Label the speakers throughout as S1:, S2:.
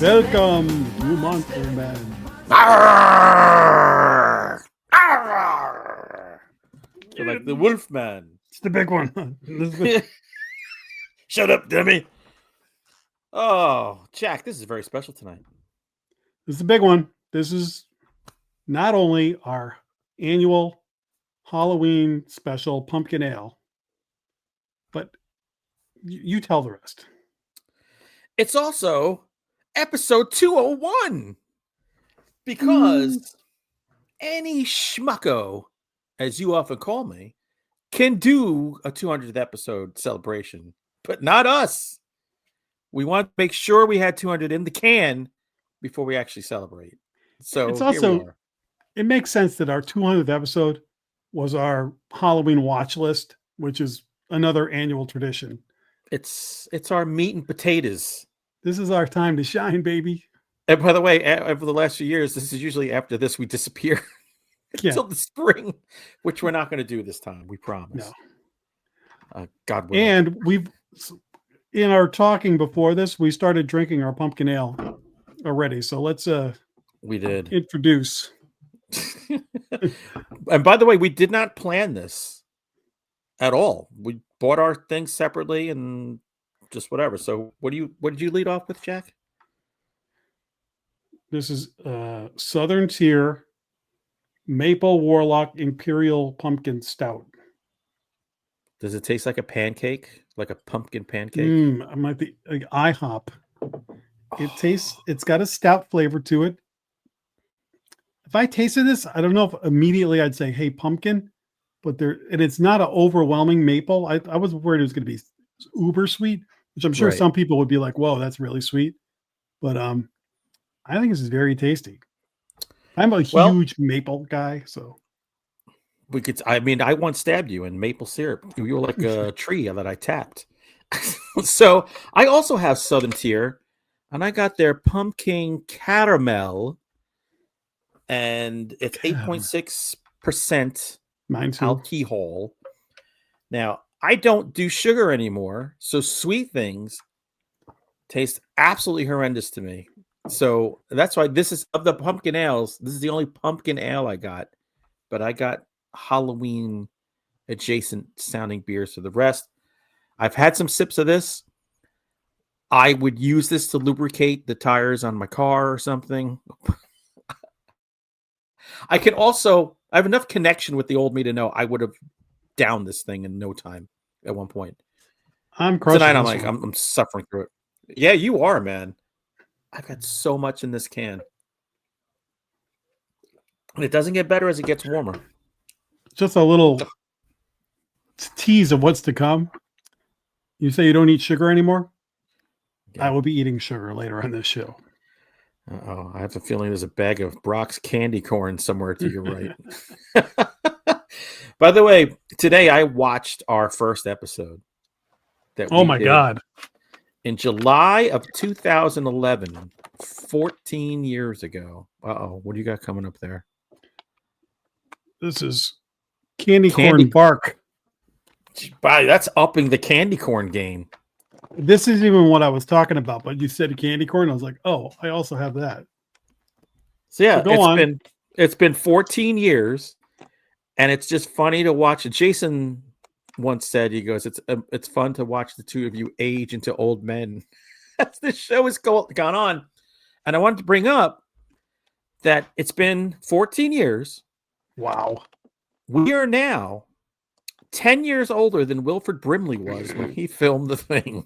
S1: Welcome, you monster man.
S2: Arrgh! Arrgh! You're like the wolf man.
S1: It's the big one.
S2: Shut up, dummy. Oh, Jack, this is very special tonight.
S1: This is the big one. This is not only our annual Halloween special pumpkin ale, but you tell the rest.
S2: It's also episode 201 because any schmucko, as you often call me, can do a 200th episode celebration, but not us. We want to make sure we had 200 in the can before we actually celebrate. So
S1: It's
S2: here
S1: also,
S2: we are.
S1: it makes sense that our 200th episode was our Halloween watch list, which is another annual tradition.
S2: It's our meat and potatoes.
S1: This is our time to shine, baby.
S2: And by the way, over the last few years, this is usually after this we disappear until the spring, which we're not going to do this time. We promise.
S1: No.
S2: God willing.
S1: And we've, in our talking before this, we started drinking our pumpkin ale already. So let's
S2: we did
S1: introduce.
S2: And by the way, we did not plan this at all. We bought our things separately and just whatever. So what did you lead off with, Jack?
S1: This is Southern Tier Maple Warlock Imperial Pumpkin Stout.
S2: Does it taste like a pancake? Like a pumpkin pancake?
S1: It might be like IHOP. It's got a stout flavor to it. If I tasted this, I don't know if immediately I'd say, hey, pumpkin, but it's not an overwhelming maple. I was worried it was going to be uber sweet, which I'm sure some people would be like, whoa, that's really sweet. But I think this is very tasty. I'm a huge maple guy, so.
S2: I once stabbed you in maple syrup. You were like a tree that I tapped. So I also have Southern Tier, and I got their pumpkin caramel, and it's 8.6% alcohol. Now, I don't do sugar anymore, so sweet things taste absolutely horrendous to me. So that's why this is, of the pumpkin ales, this is the only pumpkin ale I got, but I got Halloween adjacent sounding beers for the rest. I've had some sips of this. I would use this to lubricate the tires on my car or something. I have enough connection with the old me to know I would have downed this thing in no time at one point.
S1: I'm crushing
S2: tonight. I'm suffering through it. Yeah, you are, man. I've got so much in this can. And it doesn't get better as it gets warmer.
S1: Just a little tease of what's to come. You say you don't eat sugar anymore? Yeah. I will be eating sugar later on this show.
S2: Uh-oh. I have a feeling there's a bag of Brock's candy corn somewhere to your right. By the way, today I watched our first episode.
S1: Oh my God.
S2: In July of 2011, 14 years ago. Uh-oh. What do you got coming up there?
S1: This is candy corn bark.
S2: That's upping the candy corn game.
S1: This isn't even what I was talking about, but you said candy corn. I was like, oh, I also have that.
S2: So yeah, it's been 14 years, and it's just funny to watch. Jason once said, he goes, it's fun to watch the two of you age into old men. As this show has gone on. And I wanted to bring up that it's been 14 years.
S1: Wow.
S2: We are now 10 years older than Wilford Brimley was when he filmed the thing.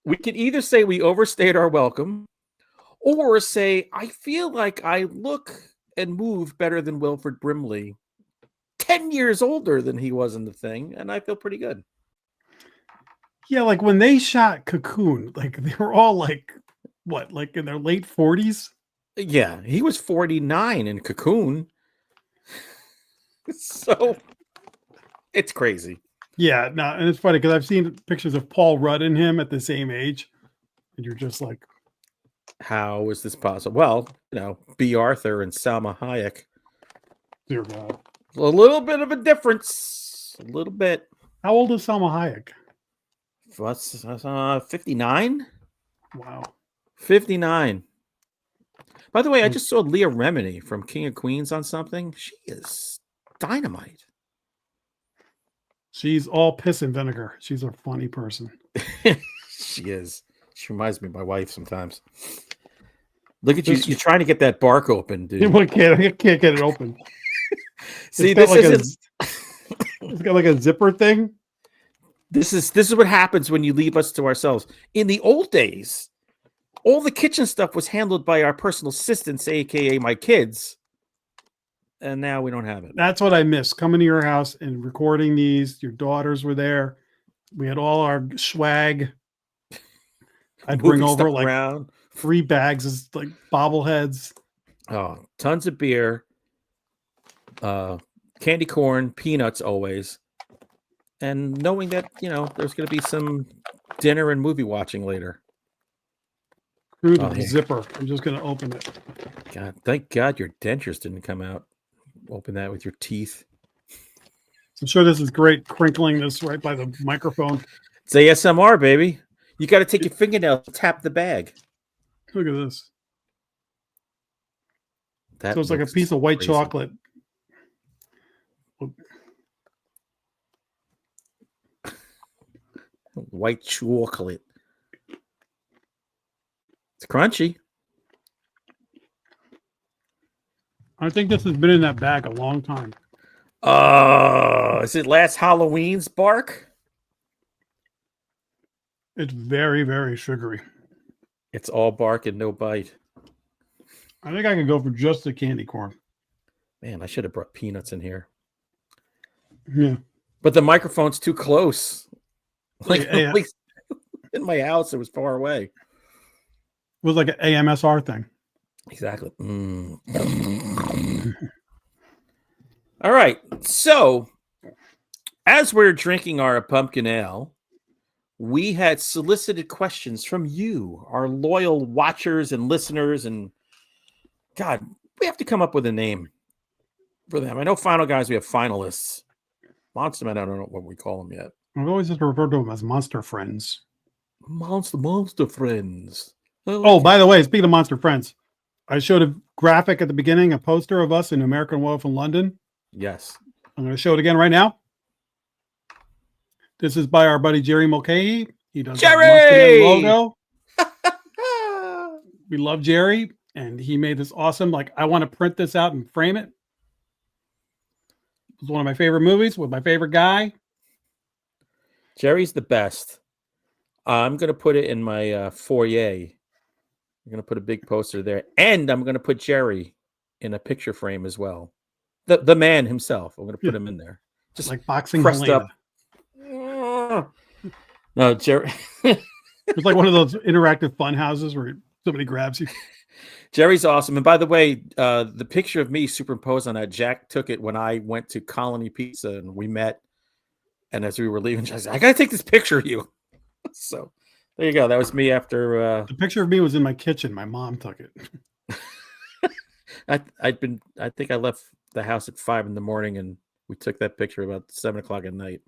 S2: We can either say we overstayed our welcome, or say I feel like I look and move better than Wilford Brimley, 10 years older than he was in the thing, and I feel pretty good.
S1: Yeah, like when they shot Cocoon, like they were all like, what, like in their late 40s?
S2: Yeah, he was 49 in Cocoon. So it's crazy.
S1: Yeah, no, and it's funny because I've seen pictures of Paul Rudd and him at the same age, and you're just like,
S2: how is this possible? Well, B. Arthur and Salma Hayek.
S1: Dear God.
S2: A little bit of a difference. A little bit.
S1: How old is Salma Hayek?
S2: What's 59?
S1: Wow.
S2: 59. By the way, I just saw Leah Remini from King of Queens on something. She is dynamite.
S1: She's all piss and vinegar. She's a funny person.
S2: She is. She reminds me of my wife sometimes. Look at you. You're trying to get that bark open, dude.
S1: I can't get it open.
S2: See, this isn't.
S1: It's got like a zipper thing.
S2: This is what happens when you leave us to ourselves. In the old days, all the kitchen stuff was handled by our personal assistants, aka my kids. And now we don't have it.
S1: That's what I miss. Coming to your house and recording these. Your daughters were there. We had all our swag. I'd bring over like around 3 bags of like bobbleheads.
S2: Oh, tons of beer, candy corn, peanuts always. And knowing that, there's going to be some dinner and movie watching later.
S1: Through the zipper. I'm just going to open it.
S2: God, thank God your dentures didn't come out. Open that with your teeth.
S1: I'm sure this is great, crinkling this right by the microphone.
S2: It's ASMR, baby. You got to take your fingernail, tap the bag.
S1: Look at this. So it's like a piece of white chocolate.
S2: White chocolate. It's crunchy.
S1: I think this has been in that bag a long time.
S2: Is it last Halloween's bark?
S1: It's very, very sugary.
S2: It's all bark and no bite.
S1: I think I could go for just the candy corn.
S2: Man, I should have brought peanuts in here.
S1: Yeah.
S2: But the microphone's too close. Like
S1: yeah.
S2: in my house, it was far away.
S1: It was like an AMSR thing.
S2: Exactly. All right. So, as we're drinking our pumpkin ale, we had solicited questions from you, our loyal watchers and listeners. And God, we have to come up with a name for them. I know Final Guys, we have finalists. Monster Men, I don't know what we call them yet.
S1: I've always just referred to them as Monster Friends.
S2: Monster Friends.
S1: By the way, speaking of Monster Friends, I showed a graphic at the beginning, a poster of us in American Wolf in London.
S2: Yes.
S1: I'm going to show it again right now. This is by our buddy Jerry Mulcahy. He does
S2: Jerry
S1: logo. We love Jerry, and he made this awesome. Like, I want to print this out and frame it. It was one of my favorite movies with my favorite guy.
S2: Jerry's the best. I'm going to put it in my foyer. I'm going to put a big poster there, and I'm going to put Jerry in a picture frame as well. The man himself. I'm going to put him in there.
S1: Just like boxing
S2: pressed
S1: Helena.
S2: Up. No, Jerry.
S1: It's like one of those interactive fun houses where somebody grabs you.
S2: Jerry's awesome. And by the way, the picture of me superimposed on that, Jack took it when I went to Colony Pizza and we met. And as we were leaving, I said, I got to take this picture of you. So there you go. That was me after.
S1: The picture of me was in my kitchen. My mom took it.
S2: I think I left the house at 5 a.m. and we took that picture about 7 o'clock at night.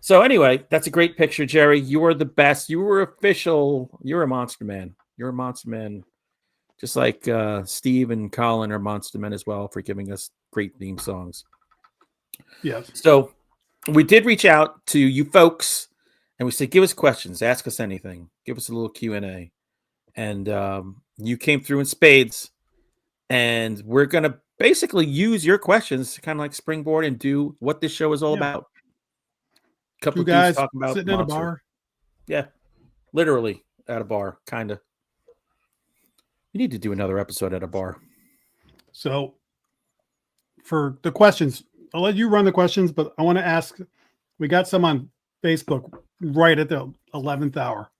S2: So anyway, that's a great picture, Jerry. You were the best. You were official. You're a monster man. You're a monster man. Just like Steve and Colin are monster men as well for giving us great theme songs.
S1: Yes.
S2: So we did reach out to you folks and we said, give us questions, ask us anything, give us a little Q&A. And you came through in spades. And we're going to basically use your questions to kind of like springboard and do what this show is all about. A couple
S1: Two
S2: of guys
S1: talking about sitting
S2: monster.
S1: at a bar.
S2: Yeah, literally at a bar, kind of. We need to do another episode at a bar.
S1: So for the questions, I'll let you run the questions, but I want to ask, we got some on Facebook right at the 11th hour.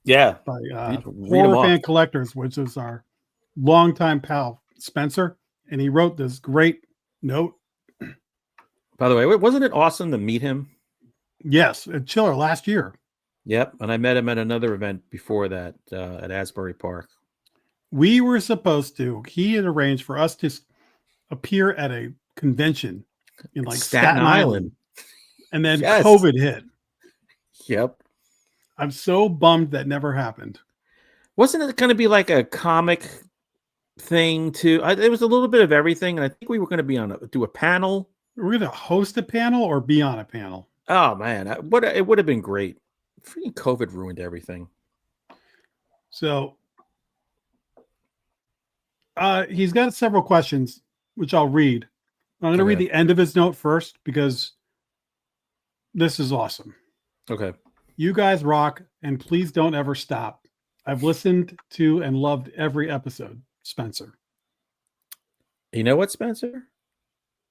S2: Yeah.
S1: By Horror Fan Collectors, which is our longtime pal, Spencer. And he wrote this great note.
S2: By the way, wasn't it awesome to meet him?
S1: Yes, at Chiller last year.
S2: Yep. And I met him at another event before that at Asbury Park.
S1: We were supposed to, he had arranged for us to appear at a convention in like Staten Island. And then
S2: Yes.
S1: COVID hit.
S2: Yep.
S1: I'm so bummed that never happened.
S2: Wasn't it going to be like a comic thing too? It was a little bit of everything, and I think we were going to do a panel.
S1: We're going to host a panel or be on a panel.
S2: Oh man, it would have been great. Freaking COVID ruined everything.
S1: So he's got several questions, which I'll read. I'm going to read the end of his note first because this is awesome.
S2: Okay.
S1: You guys rock, and please don't ever stop. I've listened to and loved every episode. Spencer.
S2: You know what, Spencer?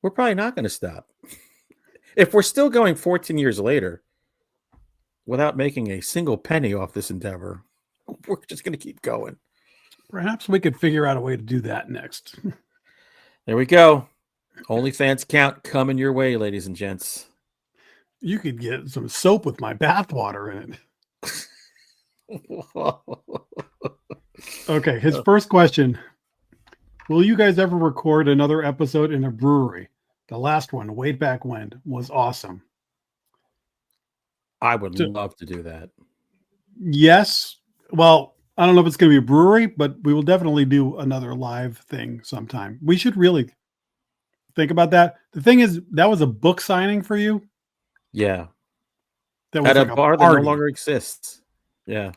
S2: We're probably not going to stop. If we're still going 14 years later without making a single penny off this endeavor, we're just going to keep going.
S1: Perhaps we could figure out a way to do that next.
S2: There we go. OnlyFans count coming your way, ladies and gents.
S1: You could get some soap with my bathwater in it. Okay, his first question. Will you guys ever record another episode in a brewery? The last one, way back when, was awesome.
S2: I would love to do that.
S1: Yes. Well, I don't know if it's going to be a brewery, but we will definitely do another live thing sometime. We should really think about that. The thing is, that was a book signing for you.
S2: Yeah.
S1: That was
S2: at
S1: like
S2: a bar that no longer exists. Yeah.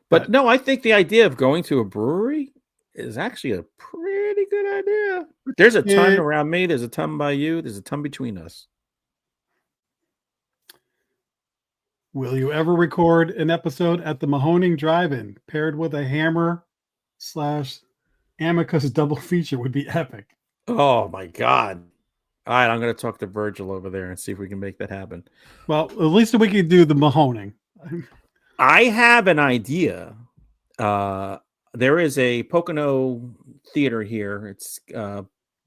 S2: But no, I think the idea of going to a brewery is actually a pretty good idea. There's a ton around me. There's a ton by you. There's a ton between us.
S1: Will you ever record an episode at the Mahoning Drive-In paired with a hammer / Amicus double feature would be epic.
S2: Oh my God. All right, I'm going to talk to Virgil over there and see if we can make that happen.
S1: Well, at least we could do the Mahoning.
S2: I have an idea. There is a Pocono theater here. It's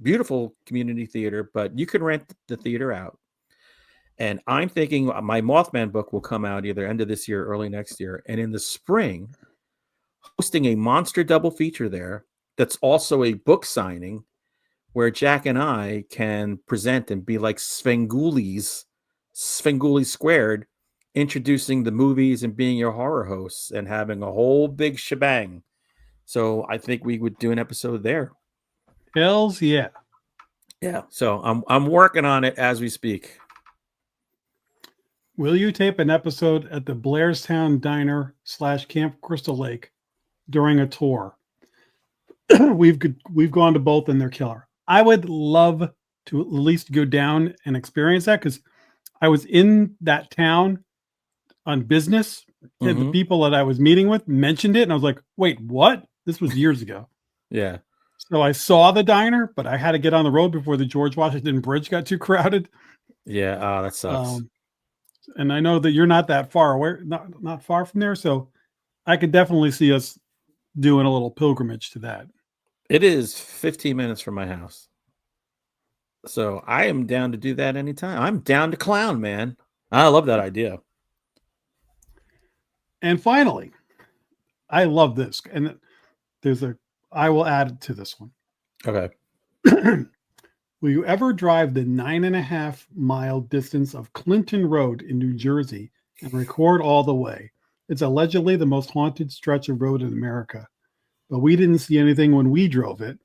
S2: beautiful community theater, but you can rent the theater out. And I'm thinking my Mothman book will come out either end of this year, early next year. And in the spring, hosting a monster double feature there that's also a book signing where Jack and I can present and be like Svengoolies squared, introducing the movies and being your horror hosts and having a whole big shebang. So I think we would do an episode there.
S1: Hells yeah.
S2: Yeah. So I'm working on it as we speak.
S1: Will you tape an episode at the Blairstown Diner / Camp Crystal Lake during a tour? We've gone to both and they're killer. I would love to at least go down and experience that because I was in that town on business. And the people that I was meeting with mentioned it. And I was like, wait, what? This was years ago.
S2: Yeah.
S1: So I saw the diner, but I had to get on the road before the George Washington Bridge got too crowded.
S2: Yeah. That sucks.
S1: And I know that you're not that far away, not far from there. So I could definitely see us doing a little pilgrimage to that.
S2: It is 15 minutes from my house. So I am down to do that anytime. I'm down to clown, man. I love that idea.
S1: And finally, I love this. And I will add it to this one.
S2: Okay.
S1: Will you ever drive the 9.5 mile distance of Clinton Road in New Jersey and record all the way? It's allegedly the most haunted stretch of road in America. But we didn't see anything when we drove it.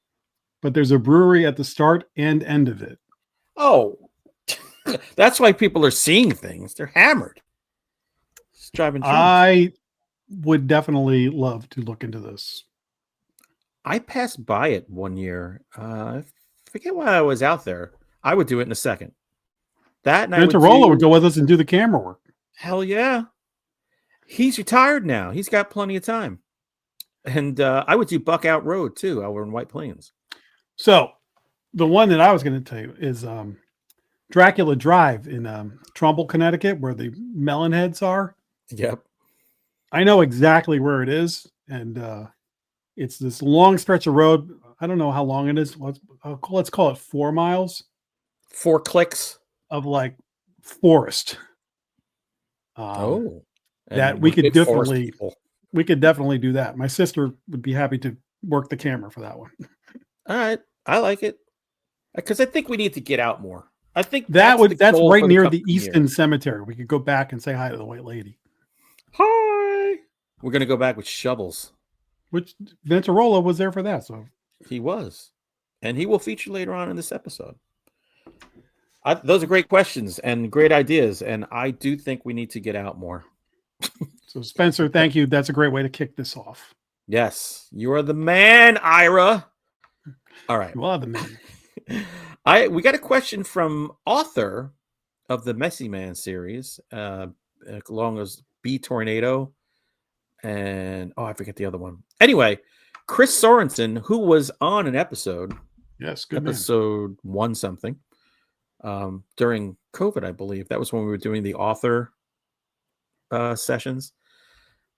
S1: But there's a brewery at the start and end of it.
S2: Oh, that's why people are seeing things. They're hammered. Just driving.
S1: I would definitely love to look into this.
S2: I passed by it one year. I forget why I was out there. I would do it in a second. That and
S1: Venturola would go with us and do the camera work.
S2: Hell yeah. He's retired now. He's got plenty of time. And I would do Buckout Road too. Over in White Plains.
S1: So the one that I was going to tell you is Dracula Drive in Trumbull, Connecticut, where the melon heads are.
S2: Yep.
S1: I know exactly where it is. And it's this long stretch of road. I don't know how long it is. Let's call it 4 miles.
S2: 4 clicks
S1: of like forest. That we could definitely do that. My sister would be happy to work the camera for that one.
S2: All right. I like it. Because I think we need to get out more. I think
S1: That's
S2: goal
S1: right
S2: for
S1: near the
S2: coming year.
S1: Easton Cemetery. We could go back and say hi to the white lady.
S2: Hi. We're gonna go back with shovels.
S1: Which Ventarola was there for that. So
S2: He was, and he will feature later on in this episode. Those are great questions and great ideas, and I do think we need to get out more.
S1: So Spencer, thank you. That's a great way to kick this off.
S2: Yes, you are the man, Ira. All right.
S1: You are the man.
S2: We got a question from author of the Messy Man series, along as B Tornado, and I forget the other one. Anyway, Chris Sorensen, who was on an episode,
S1: Yes, good man.
S2: episode 1 something, during COVID, I believe. That was when we were doing the author sessions.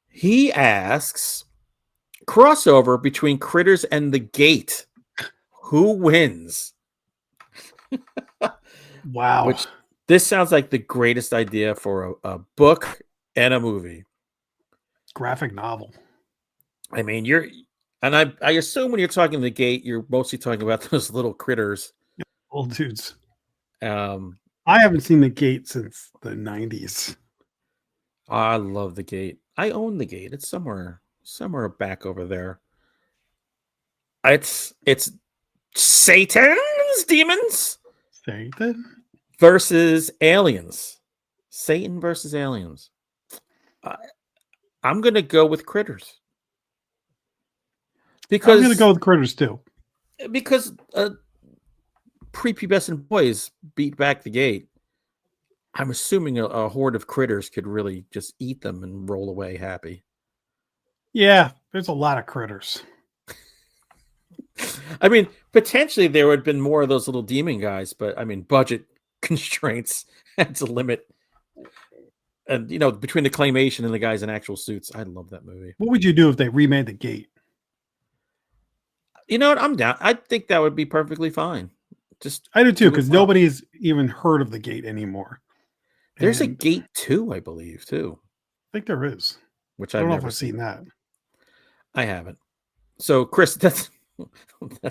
S2: He asks, crossover between Critters and The Gate. Who wins?
S1: Wow.
S2: Which this sounds like the greatest idea for a book and a movie.
S1: Graphic novel.
S2: I mean, I assume when you're talking The Gate, you're mostly talking about those little critters.
S1: Old dudes.
S2: I
S1: haven't seen The Gate since the 90s.
S2: I love The Gate. I own The Gate. It's somewhere back over there. It's Satan's demons
S1: Satan
S2: versus aliens. Satan versus aliens. I'm gonna go with Critters because
S1: I'm gonna go with Critters too.
S2: Because prepubescent boys beat back The Gate. I'm assuming a horde of critters could really just eat them and roll away happy.
S1: Yeah, there's a lot of critters.
S2: I mean, potentially there would have been more of those little demon guys, but I mean, budget constraints had to limit. And between the claymation and the guys in actual suits, I love that movie.
S1: What would you do if they remade The Gate?
S2: You know what? I'm down. I think that would be perfectly fine.
S1: I do too, because nobody's even heard of The Gate anymore.
S2: There's a Gate 2, I believe, too.
S1: I think there is.
S2: Which
S1: I don't know if I've seen that.
S2: I haven't. So, Chris, that's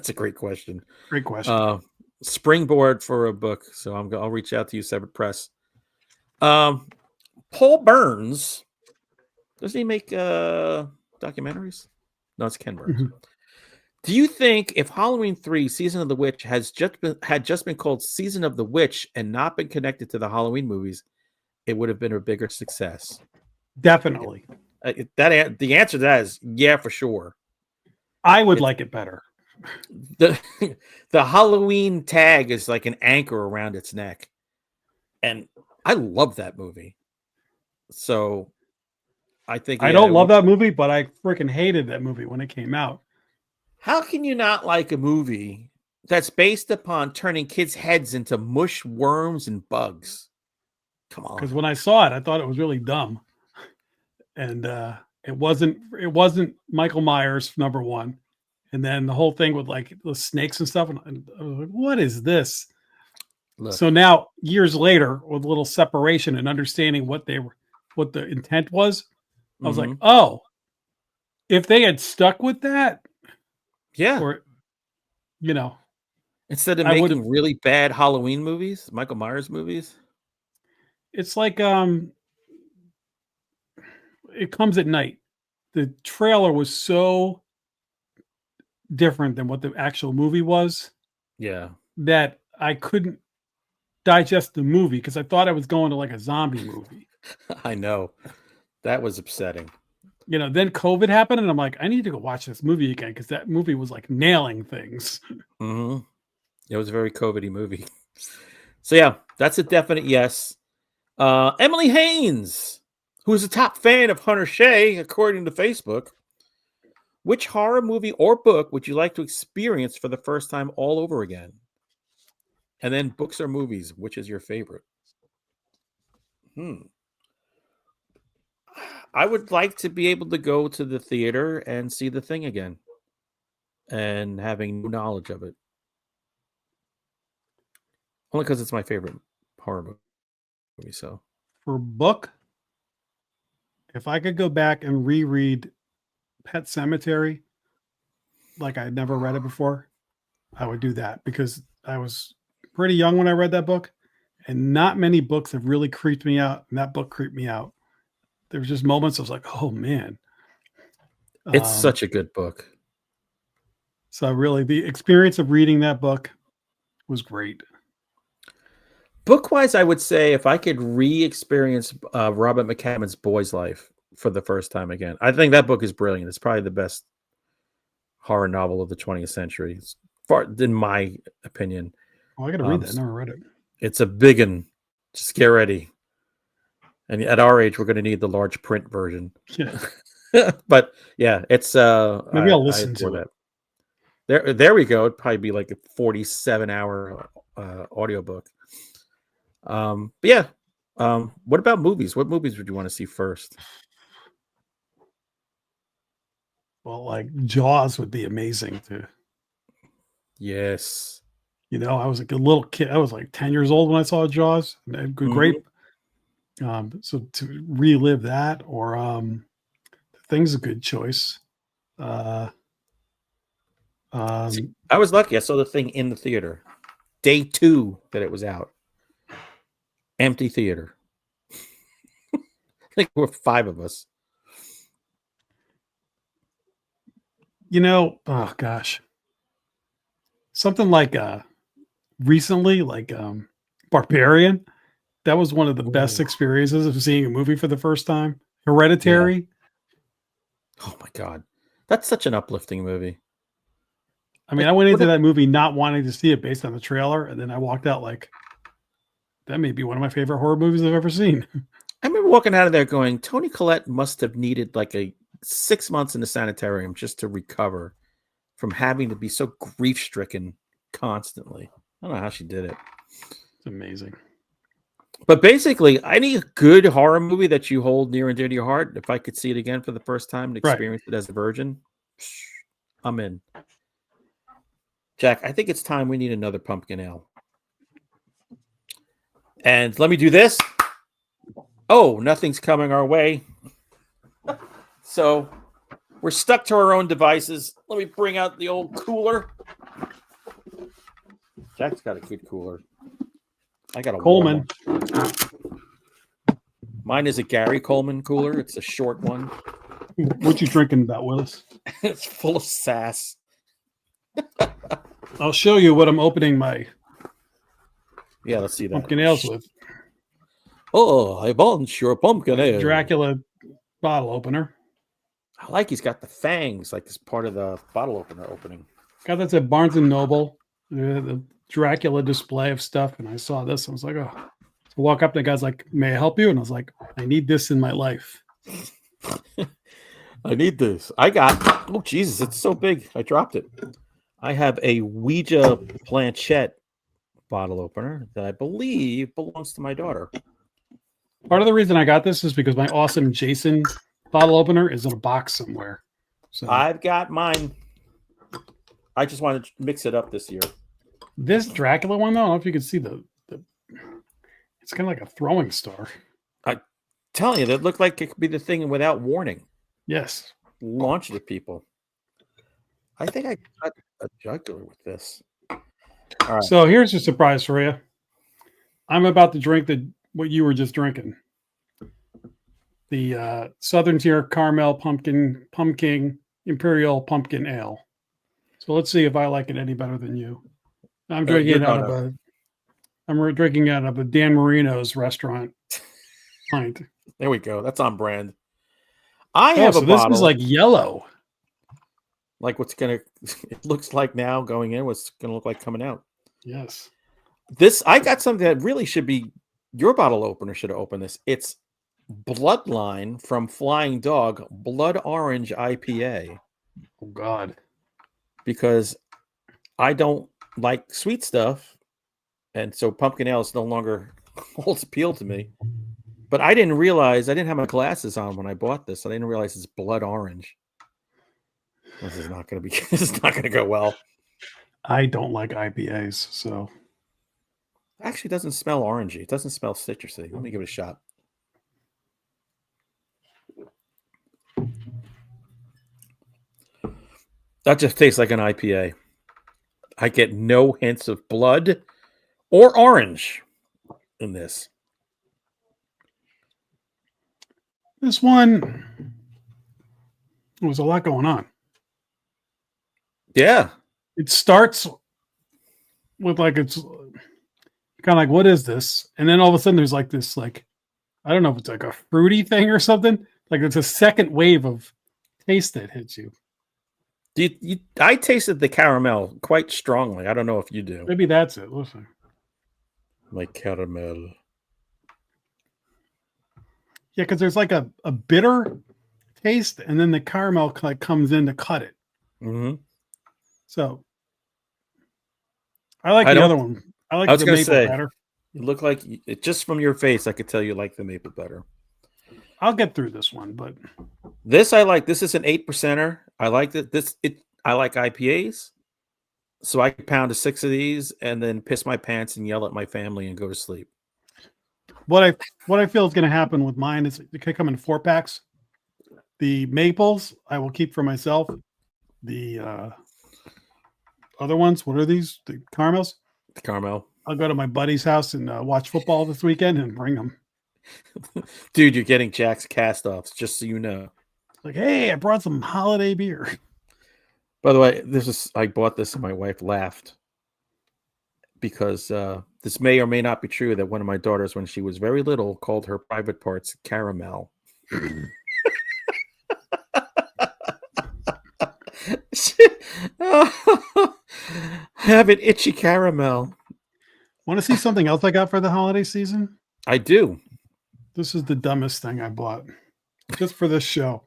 S2: a great question.
S1: Great question.
S2: Springboard for a book. So I'll reach out to you, Separate Press. Paul Burns, doesn't he make documentaries? No, it's Ken Burns.
S1: Mm-hmm.
S2: Do you think if Halloween 3 Season of the Witch had just been called Season of the Witch and not been connected to the Halloween movies, it would have been a bigger success?
S1: Definitely.
S2: The answer to that is yeah, for sure.
S1: I would like it better.
S2: The Halloween tag is like an anchor around its neck. And I love that movie. So I think
S1: I don't love that movie, but I freaking hated that movie when it came out.
S2: How can you not like a movie that's based upon turning kids' heads into mush, worms, and bugs? Come on.
S1: Because when I saw it, I thought it was really dumb. And it wasn't Michael Myers, number one. And then the whole thing with like the snakes and stuff. And I was like, what is this? Look. So now, years later, with a little separation and understanding what the intent was, I was like, oh, if they had stuck with that,
S2: yeah,
S1: or
S2: instead of making really bad Halloween movies, Michael Myers movies,
S1: it's like It Comes at Night. The trailer was so different than what the actual movie was.
S2: Yeah,
S1: that I couldn't digest the movie because I thought I was going to like a zombie movie.
S2: I know. That was upsetting.
S1: Then COVID happened and I'm like, I need to go watch this movie again because that movie was like nailing things.
S2: Mm-hmm. It was a very COVID-y movie. So yeah, that's a definite yes. Emily Haynes, who is a top fan of Hunter Shea, according to Facebook. Which horror movie or book would you like to experience for the first time all over again? And then books or movies, which is your favorite? I would like to be able to go to the theater and see The Thing again and having no knowledge of it. Only because it's my favorite horror movie. So
S1: for book, if I could go back and reread Pet Sematary like I'd never read it before, I would do that because I was pretty young when I read that book. And not many books have really creeped me out. And that book creeped me out. There was just moments I was like, oh man.
S2: It's such a good book.
S1: So really the experience of reading that book was great.
S2: Book-wise, I would say if I could re-experience Robert McCammon's Boy's Life for the first time again, I think that book is brilliant. It's probably the best horror novel of the 20th century. It's far, in my opinion.
S1: Oh, I got to read that. I never read it.
S2: It's a big one. Just get ready. And at our age, we're going to need the large print version.
S1: Yeah.
S2: But yeah, it's
S1: maybe I'll listen to
S2: that. There we go. It'd probably be like a 47-hour audiobook. But yeah. What about movies? What movies would you want to see first?
S1: Well, like Jaws would be amazing too.
S2: Yes.
S1: You know, I was like a little kid. I was like 10 years old when I saw Jaws. Great. So to relive that, or The Thing's a good choice.
S2: See, I was lucky. I saw The Thing in the theater. Day 2 that it was out. Empty theater. I think there were 5 of us.
S1: You know, oh gosh. Something like recently, like Barbarian. That was one of the best experiences of seeing a movie for the first time. Hereditary.
S2: Yeah. Oh my God. That's such an uplifting movie.
S1: I mean, I went into that movie not wanting to see it based on the trailer, and then I walked out like, that may be one of my favorite horror movies I've ever seen.
S2: I remember walking out of there going, Toni Collette must have needed like 6 months in the sanitarium just to recover from having to be so grief-stricken constantly. I don't know how she did it.
S1: It's amazing.
S2: But basically, any good horror movie that you hold near and dear to your heart, if I could see it again for the first time and experience it as a virgin, I'm in. Jack, I think it's time we need another pumpkin ale. And let me do this. Oh, nothing's coming our way. So we're stuck to our own devices. Let me bring out the old cooler. Jack's got a good cooler. I got a
S1: Coleman.
S2: Mine is a Gary Coleman cooler. It's a short one.
S1: What you drinking about, Willis?
S2: It's full of sass.
S1: I'll show you what I'm opening my
S2: let's see that.
S1: Pumpkin ales with.
S2: Oh, I want your pumpkin ale.
S1: Dracula bottle opener.
S2: I like he's got the fangs like as part of the bottle opener opening.
S1: God, that's at Barnes and Noble. The Dracula display of stuff, and I saw this. I was like, oh. So I walk up to the guy's like, may I help you? And I was like, I need this in my life.
S2: I need this. I got, oh Jesus, it's so big. I dropped it. I have a Ouija planchette bottle opener that I believe belongs to my daughter.
S1: Part of the reason I got this is because my awesome Jason bottle opener is in a box somewhere. So
S2: I've got mine. I just wanted to mix it up this year.
S1: This Dracula one, though, I don't know if you can see the it's kind of like a throwing star.
S2: I tell you, that looked like it could be the thing without warning.
S1: Yes.
S2: Launch it at people. I think I got a jugular with this. All right.
S1: So here's a surprise for you. I'm about to drink what you were just drinking. The Southern Tier Caramel Pumpkin Imperial Pumpkin Ale. So let's see if I like it any better than you. I'm drinking out of a Dan Marino's restaurant pint.
S2: There we go. That's on brand. I have a bottle.
S1: This is like yellow.
S2: Like it looks like now going in, what's going to look like coming out.
S1: Yes.
S2: I got something that really should be, your bottle opener should have opened this. It's Bloodline from Flying Dog Blood Orange IPA.
S1: Oh, God.
S2: Because I don't like sweet stuff. And so pumpkin ale no longer holds appeal to me. But I didn't realize, I didn't have my glasses on when I bought this. I didn't realize it's blood orange. This is not going to be, this is not going to go well.
S1: I don't like IPAs, so.
S2: Actually, it doesn't smell orangey. It doesn't smell citrusy. Let me give it a shot. That just tastes like an IPA. I get no hints of blood or orange. in this.
S1: This one, there was a lot going on.
S2: Yeah.
S1: It starts with like, it's kind of like, what is this? And then all of a sudden there's like this, like, I don't know if it's like a fruity thing or something. Like it's a second wave of taste that hits you.
S2: I tasted the caramel quite strongly. I don't know if you do.
S1: Maybe that's it. Listen.
S2: My caramel.
S1: Yeah, because there's like a bitter taste, and then the caramel like comes in to cut it.
S2: Mm-hmm.
S1: So I like the other one. I like
S2: I was
S1: the
S2: going to
S1: maple
S2: say,
S1: better.
S2: you look like, just from your face, I could tell you like the maple better.
S1: I'll get through this one, but
S2: this I like. This is an 8%er. I like that. I like IPAs, so I could pound a 6 of these and then piss my pants and yell at my family and go to sleep.
S1: what I feel is going to happen with mine is it could come in 4-packs. The maples I will keep for myself. The other ones, what are these? The caramels.
S2: The caramel.
S1: I'll go to my buddy's house and watch football this weekend and bring them.
S2: Dude, you're getting Jack's cast-offs, just so you know.
S1: Like, hey, I brought some holiday beer.
S2: By the way, I bought this and my wife laughed because this may or may not be true that one of my daughters, when she was very little, called her private parts caramel. I have an itchy caramel.
S1: Want to see something else I got for the holiday season?
S2: I do.
S1: This is the dumbest thing I bought just for this show.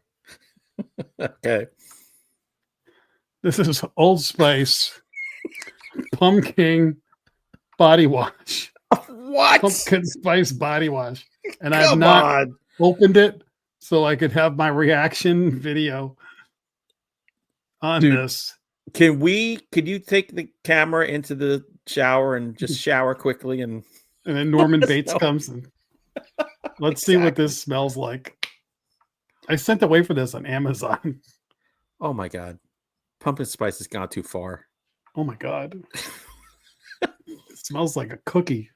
S2: Okay.
S1: This is Old Spice pumpkin body wash.
S2: What?
S1: Pumpkin spice body wash. And I have
S2: Come
S1: not
S2: on.
S1: opened it so I could have my reaction video on this.
S2: Could you take the camera into the shower and just shower quickly and
S1: then Norman Bates comes and let's see what this smells like. I sent away for this on Amazon.
S2: Oh my God. Pumpkin spice has gone too far.
S1: Oh my God. It smells like a cookie.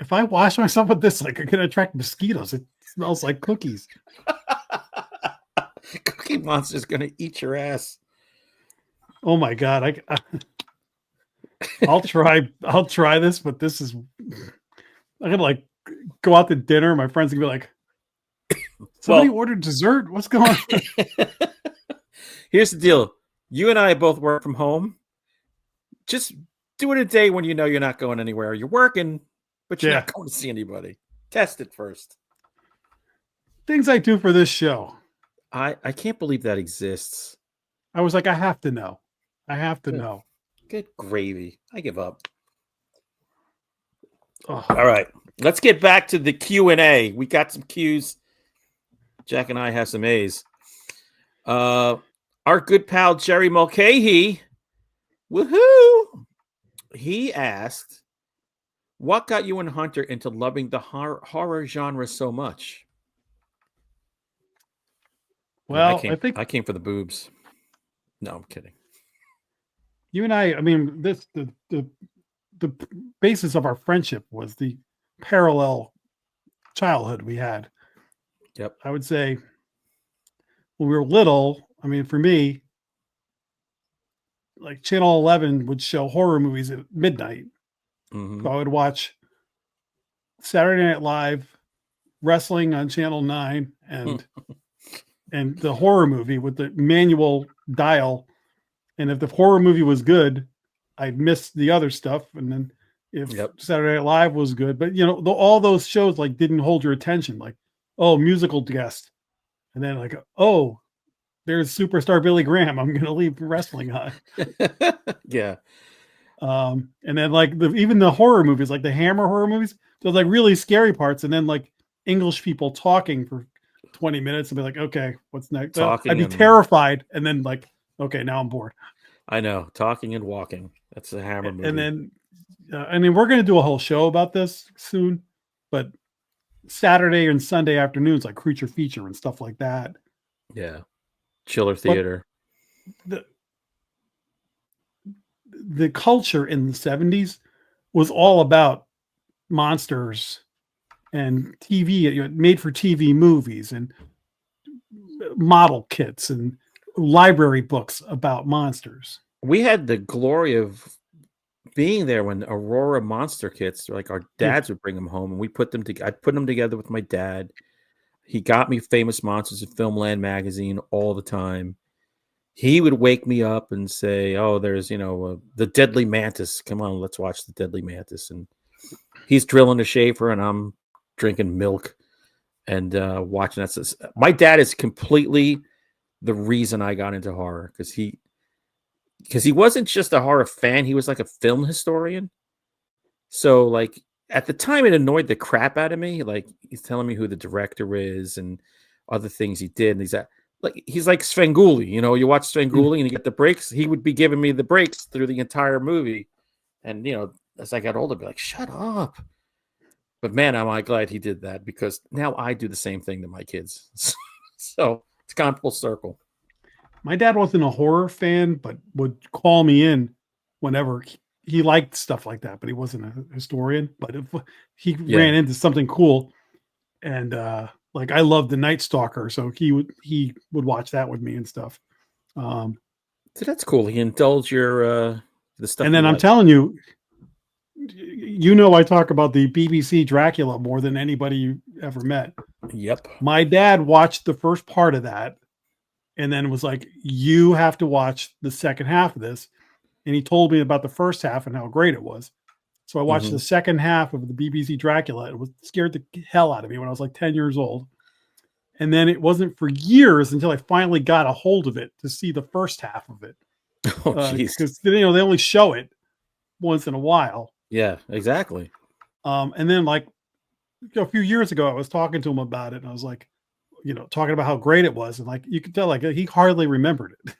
S1: If I wash myself with this, like, I can attract mosquitoes. It smells like cookies.
S2: Cookie Monster's gonna eat your ass.
S1: Oh my God. I'll try this, but this is, I'm gonna like go out to dinner. My friends are gonna be like, somebody ordered dessert. What's going on?
S2: Here's the deal. You and I both work from home. Just do it a day when you know you're not going anywhere. You're working, but you're not going to see anybody. Test it first.
S1: Things I do for this show.
S2: I can't believe that exists.
S1: I was like, I have to know. I have to know.
S2: Good gravy. I give up.
S1: Oh.
S2: All right. Let's get back to the Q&A. We got some Q's. Jack and I have some A's. Our good pal Jerry Mulcahy, woohoo! He asked, what got you and Hunter into loving the horror genre so much?
S1: Well,
S2: I came for the boobs. No, I'm kidding.
S1: You and I mean, the basis of our friendship was the parallel childhood we had.
S2: Yep.
S1: I would say when we were little, I mean, for me, like Channel 11 would show horror movies at midnight.
S2: Mm-hmm.
S1: So I would watch Saturday Night Live, wrestling on Channel 9, and the horror movie with the manual dial. And if the horror movie was good, I'd miss the other stuff. And then if Saturday Night Live was good, but all those shows like didn't hold your attention. Like, oh, musical guest. And then like, oh, there's superstar Billy Graham. I'm going to leave wrestling on.
S2: Yeah.
S1: And then like even the horror movies, like the Hammer horror movies, there's like really scary parts. And then like English people talking for 20 minutes and be like, okay, what's next? I'd be terrified. And then like, okay, now I'm bored.
S2: I know. Talking and walking. That's a Hammer movie.
S1: And then, we're going to do a whole show about this soon, but Saturday and Sunday afternoons, like Creature Feature and stuff like that.
S2: Yeah. Chiller theater.
S1: The culture in the 70s was all about monsters and TV, made for TV movies and model kits and library books about monsters.
S2: We had the glory of being there when Aurora monster kits, like our
S1: Yeah.
S2: dads would bring them home, and we put them together. I'd put them together with my dad. He got me Famous Monsters of Filmland magazine all the time. He would wake me up and say, "Oh, there's the Deadly Mantis. Come on, let's watch the Deadly Mantis." And he's drilling a Schaefer, and I'm drinking milk and watching that. My dad is completely the reason I got into horror because he wasn't just a horror fan; he was like a film historian. So, like at the time, it annoyed the crap out of me. Like he's telling me who the director is and other things he did, and he's like Svengoolie. You watch Svengoolie and you get the breaks. He would be giving me the breaks through the entire movie, and as I got older, I'd be like, "Shut up." But man, am I glad he did that because now I do the same thing to my kids. So it's gone full circle.
S1: My dad wasn't a horror fan, but would call me in whenever he liked stuff like that, but he wasn't a historian. But if he ran into something cool, and like I love the Night Stalker, so he would watch that with me and stuff.
S2: So that's cool. He indulged your the stuff.
S1: And then I'm telling you, I talk about the BBC Dracula more than anybody you ever met.
S2: Yep.
S1: My dad watched the first part of that and then was like, you have to watch the second half of this. And he told me about the first half and how great it was. So I watched the second half of the BBC Dracula. It was scared the hell out of me when I was like 10 years old. And then it wasn't for years until I finally got a hold of it to see the first half of it.
S2: Oh, jeez.
S1: Because they only show it once in a while.
S2: Yeah, exactly.
S1: And then like a few years ago, I was talking to him about it, and I was like, talking about how great it was, and like you could tell, like he hardly remembered it.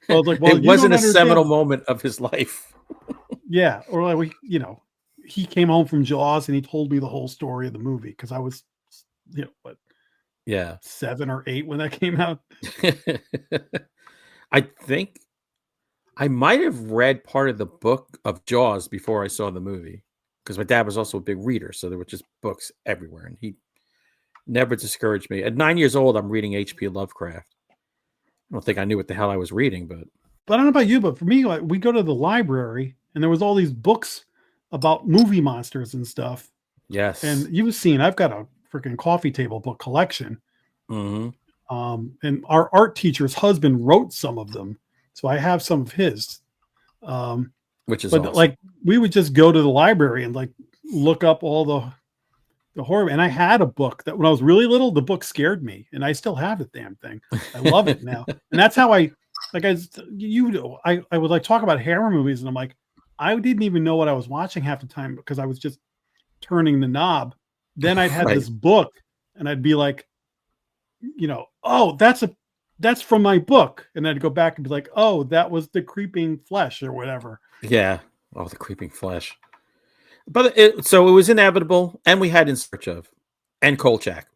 S1: I was like, well,
S2: it wasn't a seminal moment of his life.
S1: Yeah, or like he came home from Jaws and he told me the whole story of the movie because I was, what?
S2: Yeah,
S1: 7 or 8 when that came out.
S2: I think I might have read part of the book of Jaws before I saw the movie because my dad was also a big reader, so there were just books everywhere, and he never discouraged me. At 9 years old, I'm reading H.P. Lovecraft. I don't think I knew what the hell I was reading, but
S1: I don't know about you, but for me, like we go to the library and there was all these books about movie monsters and stuff.
S2: Yes,
S1: and you've seen I've got a freaking coffee table book collection.
S2: Mm-hmm.
S1: And our art teacher's husband wrote some of them, so I have some of his.
S2: Which is
S1: but
S2: awesome.
S1: Like we would just go to the library and like look up all the horror. And I had a book that when I was really little, the book scared me, and I still have the damn thing. I love it now, and that's how I would like talk about horror movies, and I'm like, I didn't even know what I was watching half the time because I was just turning the knob. Then I'd have this book, and I'd be like, oh, that's from my book, and I'd go back and be like, oh, that was the creeping flesh or whatever.
S2: Yeah. Oh, the creeping flesh. But so it was inevitable, and we had In Search Of, and Kolchak,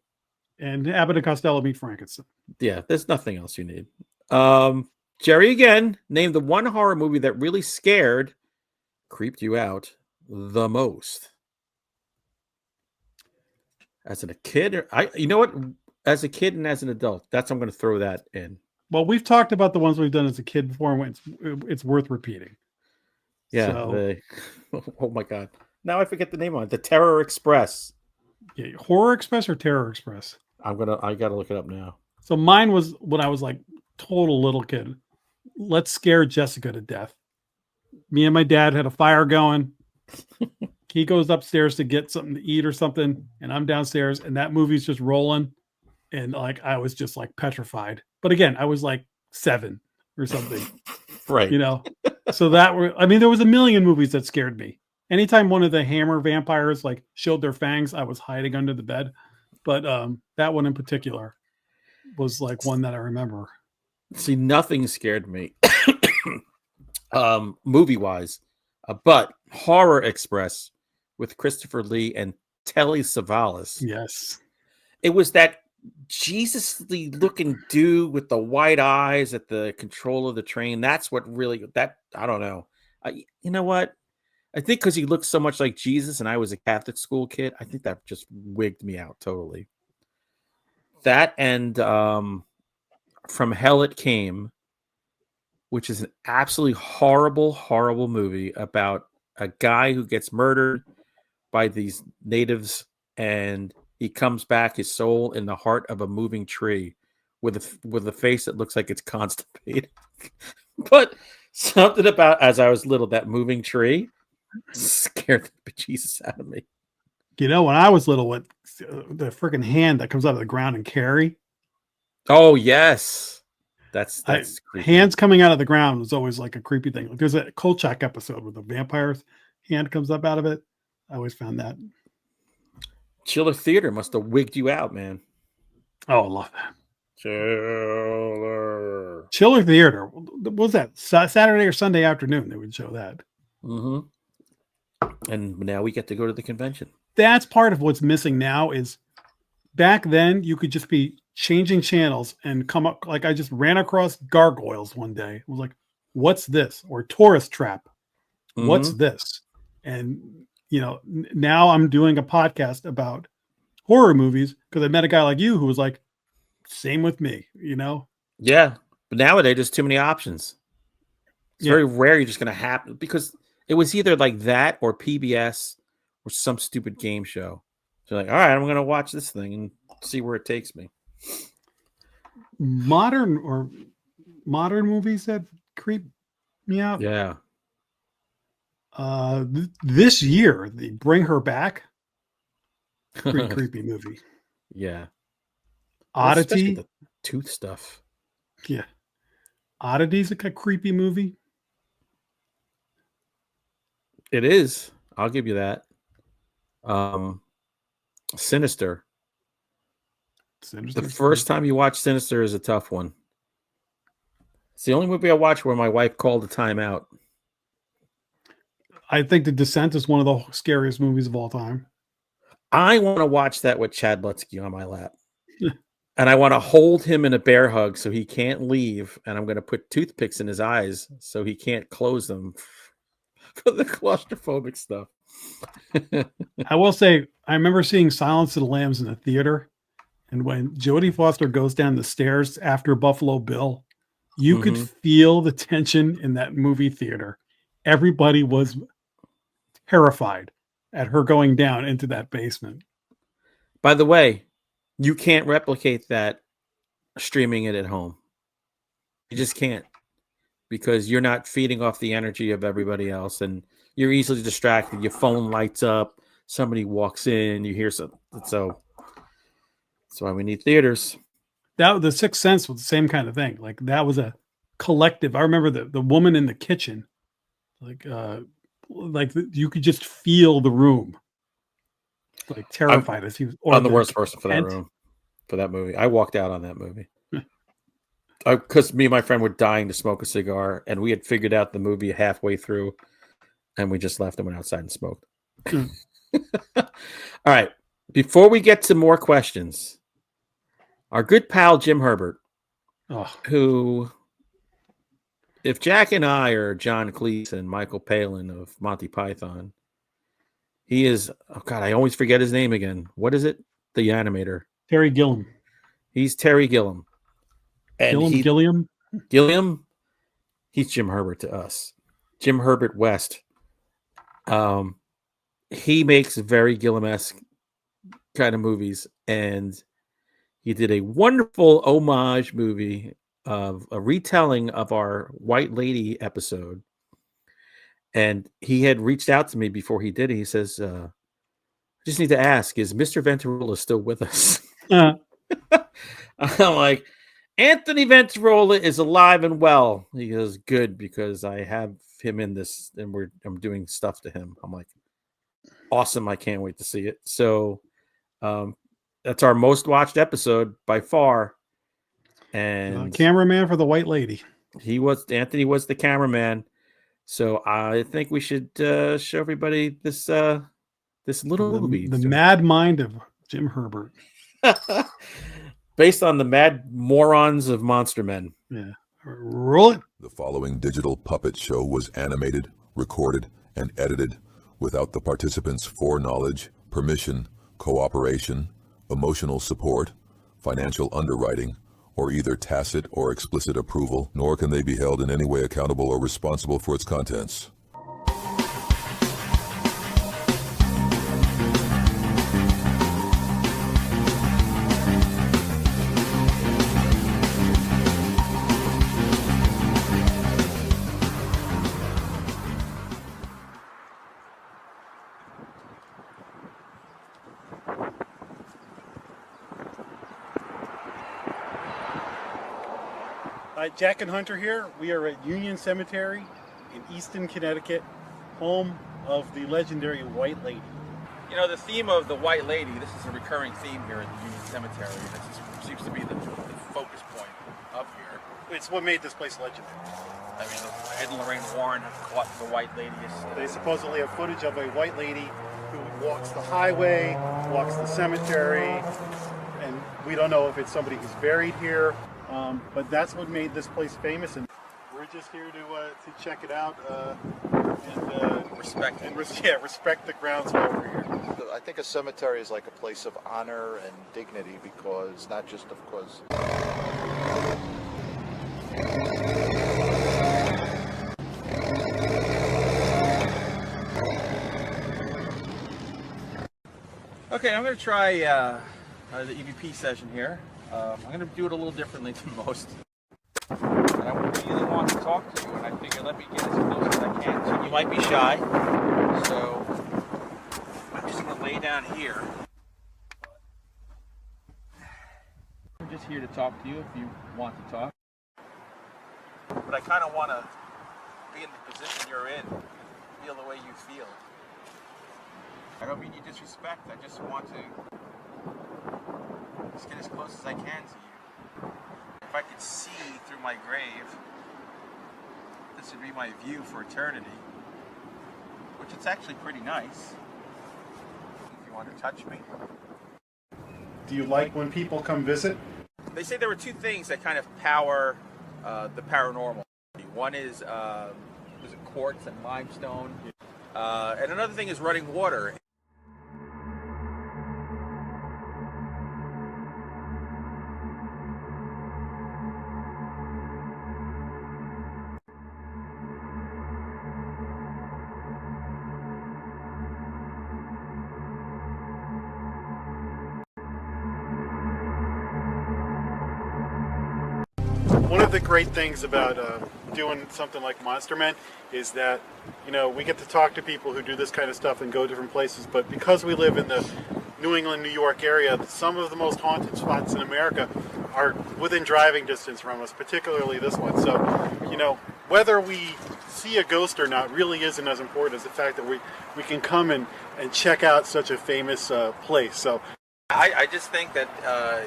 S1: and Abbott and Costello meet Frankenstein.
S2: Yeah, there's nothing else you need. Jerry again named the one horror movie that really creeped you out the most. As a kid, as a kid and as an adult, I'm going to throw that in.
S1: Well, we've talked about the ones we've done as a kid before, and it's worth repeating.
S2: Yeah.
S1: So,
S2: oh my God. Now I forget the name of it. The Terror Express.
S1: Yeah, Horror Express or Terror Express?
S2: I got to look it up now.
S1: So mine was when I was like total little kid. Let's scare Jessica to death. Me and my dad had a fire going. He goes upstairs to get something to eat or something, and I'm downstairs, and that movie's just rolling. And like I was just like petrified. But again, I was like 7 or something.
S2: Right.
S1: So there was a million movies that scared me. Anytime one of the Hammer vampires like showed their fangs, I was hiding under the bed. But that one in particular was like one that I remember.
S2: See, nothing scared me movie wise, but Horror Express with Christopher Lee and Telly Savalas.
S1: Yes.
S2: It was that Jesus-y looking dude with the white eyes at the control of the train. That's what really, I don't know. You know what? I think because he looked so much like Jesus, and I was a Catholic school kid, I think that just wigged me out totally. That and From Hell It Came, which is an absolutely horrible, horrible movie about a guy who gets murdered by these natives, and he comes back, his soul in the heart of a moving tree, with a face that looks like it's constipated. But something about, as I was little, that moving tree scared the bejesus out of me.
S1: You know, when I was little, what the freaking hand that comes out of the ground and Carrie.
S2: Oh yes, that's creepy.
S1: Hands coming out of the ground was always like a creepy thing. Like, there's a Kolchak episode where the vampire's hand comes up out of it. I always found that.
S2: Chiller Theater must have wigged you out, man.
S1: Oh, I love that.
S2: Chiller
S1: Theater. What was that? Saturday or Sunday afternoon? They would show that.
S2: Mm-hmm. And now we get to go to the convention.
S1: That's part of what's missing now. Is back then you could just be changing channels and come up. Like I just ran across Gargoyles one day. It was like, what's this? Or Tourist Trap. What's this? And you know, now I'm doing a podcast about horror movies because I met a guy like you who was like, same with me, you know?
S2: Yeah. But nowadays there's too many options. It's very rare you're just going to happen, because it was either like that or PBS or some stupid game show. So like, all right, I'm going to watch this thing and see where it takes me.
S1: Modern movies that creep me out.
S2: Yeah.
S1: This year, the Bring Her Back, pretty creepy movie.
S2: Yeah.
S1: Oddity,
S2: the tooth stuff.
S1: Yeah. Oddity's a creepy movie.
S2: It is. I'll give you that. Sinister. The first time you watch Sinister is a tough one. It's the only movie I watched where my wife called a timeout.
S1: I think The Descent is one of the scariest movies of all time.
S2: I want to watch that with Chad Lutzke on my lap. And I want to hold him in a bear hug so he can't leave. And I'm going to put toothpicks in his eyes so he can't close them for the claustrophobic stuff.
S1: I will say, I remember seeing Silence of the Lambs in the theater. And when Jodie Foster goes down the stairs after Buffalo Bill, you could feel the tension in that movie theater. Everybody was terrified at her going down into that basement.
S2: By the way, you can't replicate that streaming it at home. You just can't, because you're not feeding off the energy of everybody else, and you're easily distracted. Your phone lights up, somebody walks in, you hear something. So that's why we need theaters.
S1: That The Sixth Sense was the same kind of thing. Like that was a collective. I remember the woman in the kitchen, like you could just feel the room, like terrified as he was.
S2: I'm the worst person for that room, for that movie. I walked out on that movie because me and my friend were dying to smoke a cigar, and we had figured out the movie halfway through, and we just left and went outside and smoked. All right, before we get to more questions, our good pal Jim Herbert, who, if Jack and I are John Cleese and Michael Palin of Monty Python, he is, oh God, I always forget his name again. What is it? The animator.
S1: Terry Gilliam.
S2: He's Terry Gilliam. And Gilliam? He's Jim Herbert to us. Jim Herbert West. He makes very Gilliam-esque kind of movies, and he did a wonderful homage movie of a retelling of our White Lady episode. And he had reached out to me before he did it. He says, I just need to ask, is Mr. Venturola still with us? I'm like, Anthony Venturola is alive and well. He goes, good, because I have him in this and I'm doing stuff to him. I'm like, awesome. I can't wait to see it. So that's our most watched episode by far. And
S1: cameraman for the White Lady.
S2: Anthony was the cameraman. So I think we should show everybody this little movie.
S1: The mad mind of Jim Herbert.
S2: Based on the mad morons of Monster Men.
S1: Yeah. Roll it.
S3: The following digital puppet show was animated, recorded, and edited without the participants' foreknowledge, permission, cooperation, emotional support, financial underwriting, or either tacit or explicit approval, nor can they be held in any way accountable or responsible for its contents.
S1: Jack and Hunter here. We are at Union Cemetery in Easton, Connecticut, home of the legendary White Lady.
S2: You know, the theme of the White Lady, this is a recurring theme here at the Union Cemetery. This seems to be the focus point up here.
S1: It's what made this place legendary.
S2: I mean, Ed and Lorraine Warren have caught the White Lady.
S1: They supposedly have footage of a White Lady who walks the highway, walks the cemetery, and we don't know if it's somebody who's buried here. But that's what made this place famous, and we're just here to check it out and respect the grounds while we're here.
S4: I think a cemetery is like a place of honor and dignity, because not just of course.
S2: Okay, I'm going to try the EVP session here. I'm going to do it a little differently than most. And I really want to talk to you, and I figure let me get as close as I can. So you might be shy, so I'm just going to lay down here. I'm just here to talk to you if you want to talk. But I kind of want to be in the position you're in, feel the way you feel. I don't mean you disrespect, I just want to just get as close as I can to you. If I could see through my grave, this would be my view for eternity, which it's actually pretty nice. If you want to touch me.
S1: Do you like when people come visit?
S2: They say there were two things that kind of power the paranormal. One is quartz and limestone, and another thing is running water.
S1: One of the great things about doing something like Monster Men is that, you know, we get to talk to people who do this kind of stuff and go different places, but because we live in the New England, New York area, some of the most haunted spots in America are within driving distance from us, particularly this one. So, you know, whether we see a ghost or not really isn't as important as the fact that we can come and check out such a famous place. So
S2: I just think that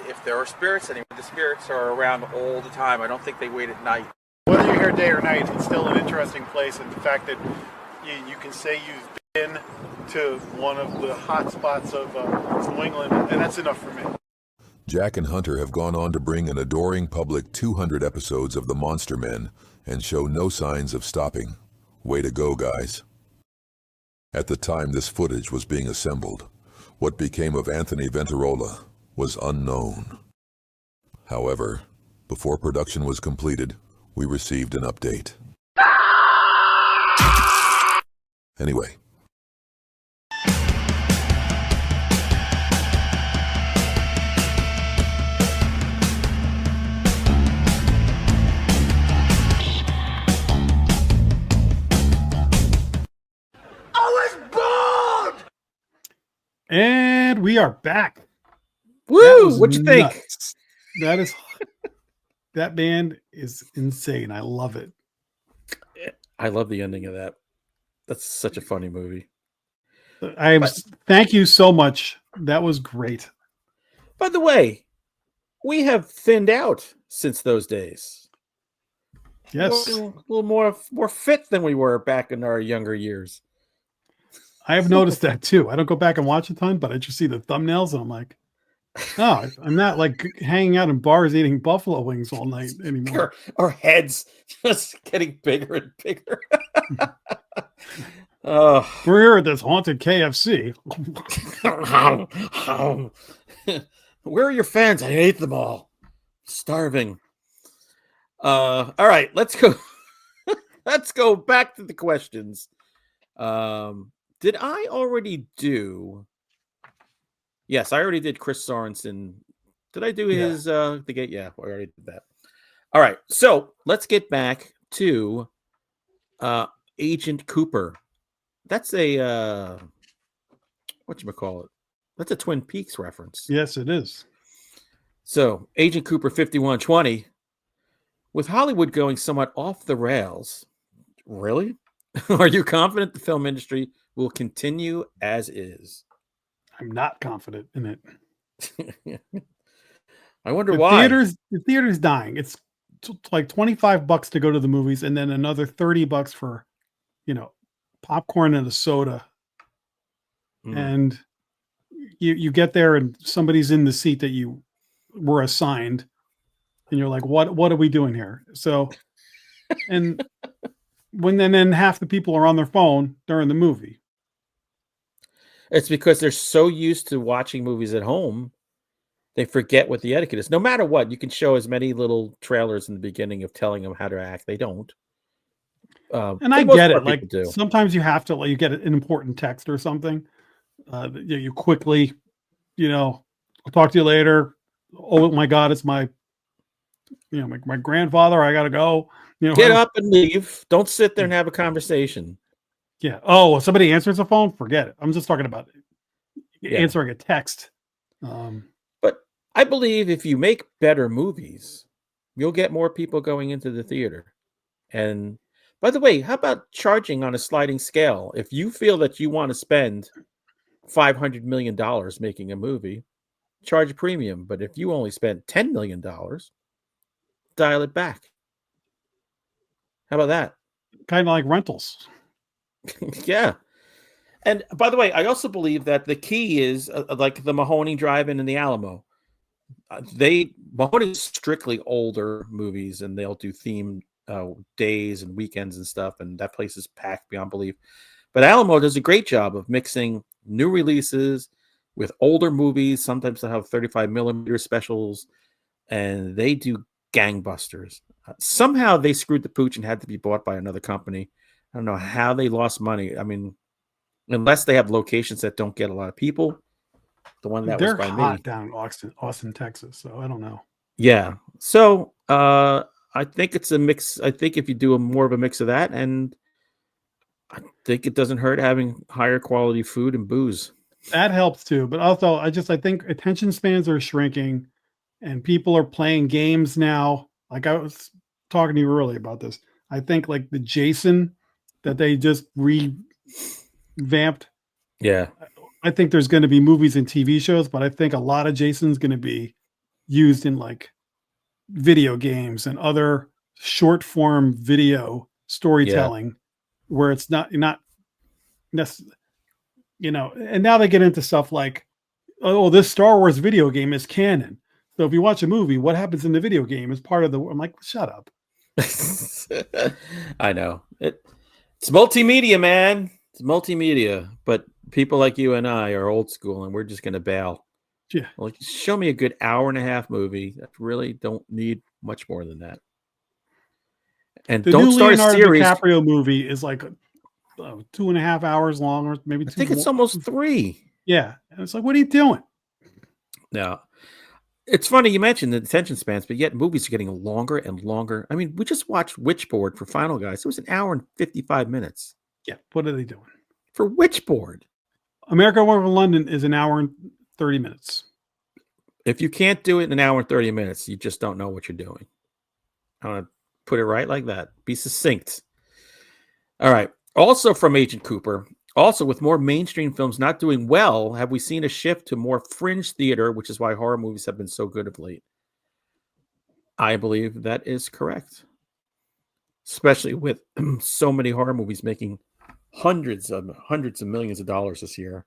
S2: if there are spirits anywhere, the spirits are around all the time. I don't think they wait at night.
S1: whether you're here day or night, it's still an interesting place, and the fact that you can say you've been to one of the hot spots of New England, and that's enough for me.
S3: Jack and Hunter have gone on to bring an adoring public 200 episodes of The Monster Men and show no signs of stopping. Way to go, guys. At the time this footage was being assembled, what became of Anthony Ventarola was unknown. However, before production was completed, we received an update. Anyway.
S1: And we are back.
S2: Woo! What you think?
S1: That band is insane. I love it.
S2: I love the ending of that. That's such a funny movie.
S1: Thank you so much. That was great.
S2: By the way, we have thinned out since those days.
S1: Yes.
S2: A little more fit than we were back in our younger years.
S1: I have noticed that too. I don't go back and watch a ton, but I just see the thumbnails and I'm like, oh, I'm not like hanging out in bars eating buffalo wings all night anymore.
S2: Our heads just getting bigger and bigger.
S1: We're here at this haunted KFC.
S2: Where are your fans? I hate them all. Starving. All right, let's go. Let's go back to the questions. Did I already do? Yes, I already did Chris Sorensen. Did I do his the gate? Yeah, I already did that. All right, so let's get back to Agent Cooper. That's a whatchamacallit? That's a Twin Peaks reference.
S1: Yes, it is.
S2: So Agent Cooper 5120. With Hollywood going somewhat off the rails, really? Are you confident the film industry will continue as is?
S1: I'm not confident in it.
S2: I wonder why.
S1: The theater's dying. It's like $25 to go to the movies, and then another $30 for, popcorn and a soda. And you get there, and somebody's in the seat that you were assigned, and you're like, what are we doing here? So, and then half the people are on their phone during the movie.
S2: It's because they're so used to watching movies at home, they forget what the etiquette is. No matter what, you can show as many little trailers in the beginning of telling them how to act. They don't.
S1: And I get it. Like sometimes you have to, you get an important text or something. You quickly, I'll talk to you later. Oh my God, it's my grandfather. I gotta go.
S2: Get up and leave. Don't sit there and have a conversation.
S1: Yeah. Oh, if somebody answers the phone, forget it. I'm just talking about answering a text.
S2: But I believe if you make better movies, you'll get more people going into the theater. And by the way, how about charging on a sliding scale? If you feel that you want to spend $500 million making a movie, charge a premium. But if you only spend $10 million, dial it back. How about that?
S1: Kind of like rentals.
S2: Yeah. And by the way, I also believe that the key is like the Mahoney Drive-In and the Alamo. Mahoney is strictly older movies, and they'll do themed days and weekends and stuff, and that place is packed beyond belief. But Alamo does a great job of mixing new releases with older movies. Sometimes they'll have 35mm specials, and they do gangbusters. Somehow they screwed the pooch and had to be bought by another company. I don't know how they lost money. I mean, unless they have locations that don't get a lot of people. The one that was by me. They're hot
S1: down in Austin, Texas, so I don't know.
S2: Yeah. So I think it's a mix. I think if you do more of a mix of that, and I think it doesn't hurt having higher quality food and booze.
S1: That helps too. But also, I think attention spans are shrinking, and people are playing games now. Like I was talking to you earlier about this. I think like the Jason that they just revamped.
S2: Yeah.
S1: I think there's going to be movies and TV shows, but I think a lot of Jason's going to be used in like video games and other short form video storytelling where it's not necessarily, and now they get into stuff like, oh, this Star Wars video game is canon. So if you watch a movie, what happens in the video game is part of I'm like, shut up.
S2: I know it's multimedia, man. It's multimedia, but people like you and I are old school, and we're just going to bail.
S1: Yeah.
S2: Like, show me a good hour-and-a-half movie. I really don't need much more than that. And
S1: the
S2: don't
S1: new
S2: start
S1: Leonardo
S2: a series.
S1: DiCaprio movie is like 2.5 hours long, or maybe
S2: I think it's almost 3.
S1: Yeah. And it's like, what are you doing?
S2: No. It's funny you mentioned the attention spans, but yet movies are getting longer and longer. I mean, we just watched Witchboard for Final Guys. It was an hour and 55 minutes.
S1: Yeah. What are they doing?
S2: For Witchboard.
S1: America Over London is an hour and 30 minutes.
S2: If you can't do it in an hour and 30 minutes, you just don't know what you're doing. I want to put it right like that. Be succinct. All right. Also from Agent Cooper, also with more mainstream films not doing well, have we seen a shift to more fringe theater, which is why horror movies have been so good of late? I believe that is correct. Especially with so many horror movies making hundreds of millions of dollars this year.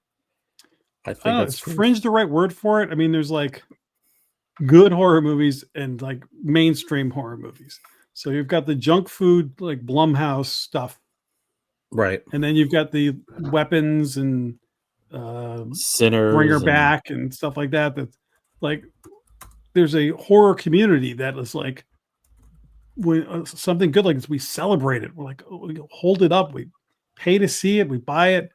S2: I think that's
S1: fringe the right word for it. I mean, there's like good horror movies and like mainstream horror movies. So you've got the junk food, like Blumhouse stuff.
S2: Right.
S1: And then you've got the weapons and
S2: Sinners.
S1: bring her
S2: and-
S1: back and stuff like that. That's like there's a horror community that is like when something good like this, we celebrate it. We're like, oh, we hold it up. We pay to see it. We buy it.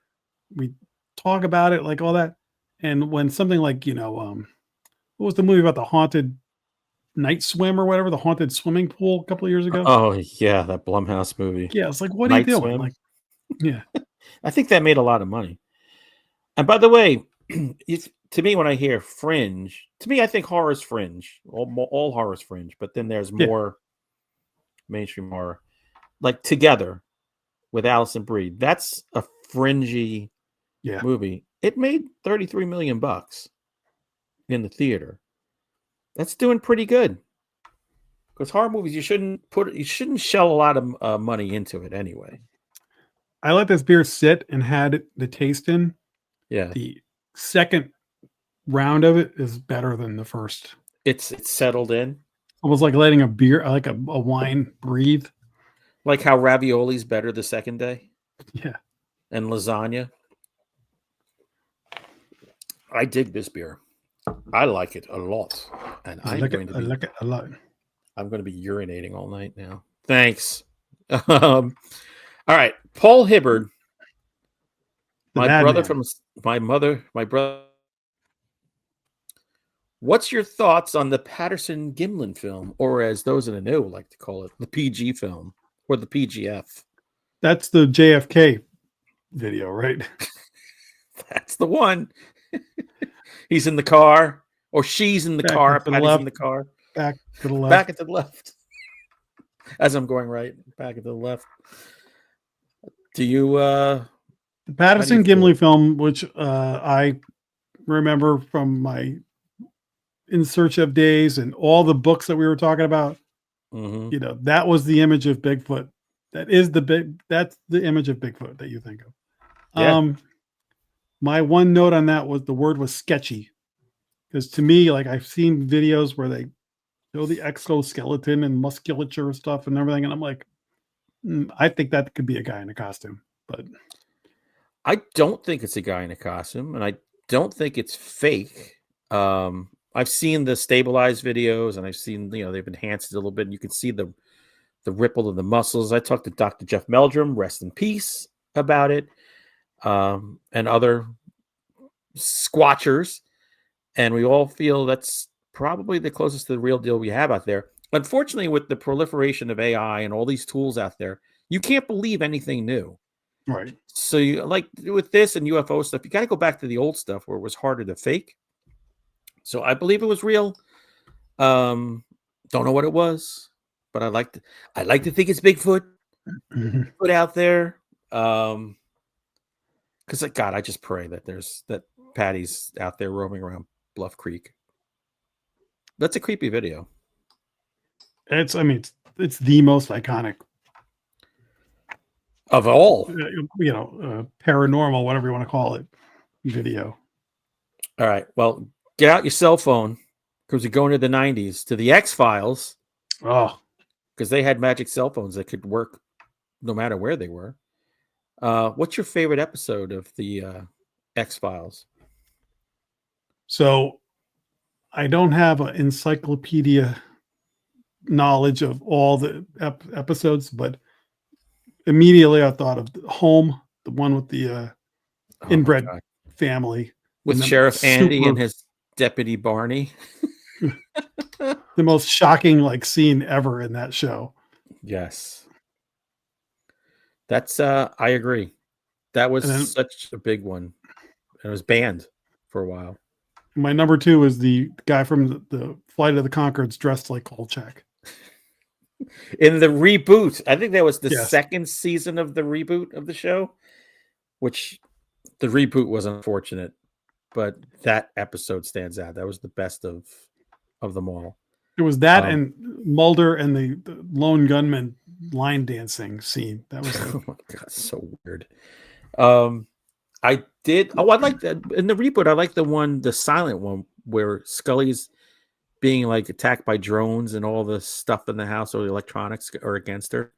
S1: We talk about it, like all that. And when something like what was the movie about the haunted night swim or whatever, the haunted swimming pool a couple of years ago?
S2: Oh, yeah, that Blumhouse movie.
S1: Yeah, it's like, what are you
S2: Night
S1: doing?
S2: Swim.
S1: Like, yeah,
S2: I think that made a lot of money. And by the way, to me, when I hear fringe, to me, I think horror is fringe. All horror is fringe, but then there's
S1: Yeah.
S2: more mainstream horror. Like Together with Alison Brie. That's a fringy
S1: yeah.
S2: movie. It made $33 million in the theater. That's doing pretty good. Because horror movies, you shouldn't shell a lot of money into it anyway.
S1: I let this beer sit and had the taste in.
S2: Yeah,
S1: The second round of it is better than the first.
S2: it's settled in.
S1: It was like letting a beer, like a wine, breathe.
S2: Like how ravioli's better the second day,
S1: Yeah,
S2: and lasagna. I dig this beer. I like it a lot, and
S1: I
S2: I'm
S1: like
S2: going
S1: it.
S2: to
S1: I
S2: be
S1: like it a lot.
S2: I'm going to be urinating all night now. Thanks. All right, Paul Hibbard,
S1: The
S2: my brother
S1: madman.
S2: from my brother. What's your thoughts on the Patterson Gimlin film, or as those in the know like to call it, the PG film or the PGF?
S1: That's the JFK video, right?
S2: That's the one. He's in the car, or she's in the
S1: Back
S2: car.
S1: to the
S2: Patty's
S1: left.
S2: in the car.
S1: Back to the left.
S2: Back to the left. As I'm going right, back to the left. Do you
S1: The Patterson
S2: feel?
S1: Gimli film, which I remember from my In Search of days and all the books that we were talking about,
S2: Mhm.
S1: that was the image of Bigfoot. That's the image of Bigfoot that you think of.
S2: Yeah.
S1: My one note on that was the word was sketchy. Because to me, like I've seen videos where they show the exoskeleton and musculature stuff and everything, and I'm like, I think that could be a guy in a costume. But
S2: I don't think it's a guy in a costume, and I don't think it's fake. I've seen the stabilized videos, and I've seen they've enhanced it a little bit, and you can see the ripple of the muscles. I talked to Dr. Jeff Meldrum, rest in peace, about it, and other squatchers, and we all feel that's probably the closest to the real deal we have out there. Unfortunately, with the proliferation of AI and all these tools out there, you can't believe anything new.
S1: right.
S2: So you like with this and UFO stuff, you got to go back to the old stuff where it was harder to fake. So I believe it was real. Don't know what it was, but I like to think it's Bigfoot.
S1: Mhm.
S2: Put out there. Because God, I just pray that that Patty's out there roaming around Bluff Creek. That's a creepy video.
S1: It's the most iconic,
S2: Of all.
S1: paranormal, whatever you want to call it, video.
S2: All right. Well, get out your cell phone because we go into the 90s to the X-Files
S1: Oh,
S2: because they had magic cell phones that could work no matter where they were. What's your favorite episode of the X-Files?
S1: so I don't have an encyclopedia knowledge of all the episodes, but immediately I thought of Home, the one with the
S2: Oh my
S1: inbred
S2: God.
S1: family.
S2: With
S1: And the
S2: Sheriff Andy
S1: super-
S2: and his deputy Barney.
S1: the most shocking scene ever in that show.
S2: Yes. That's I agree. That was
S1: And then-
S2: such a big one. It was banned for a while.
S1: My number 2 is the guy from the Flight of the Conchords dressed like Kolchak.
S2: In the reboot, I think that was the
S1: Yes.
S2: second season of the reboot of the show, which the reboot was unfortunate, but that episode stands out. That was the best of them all.
S1: It was that
S2: Um,
S1: and Mulder and the lone gunman line dancing scene. That was
S2: Oh my God, so weird. I did. Oh, I like that in the reboot. I like the silent one where Scully's being attacked by drones and all the stuff in the house or the electronics are against her,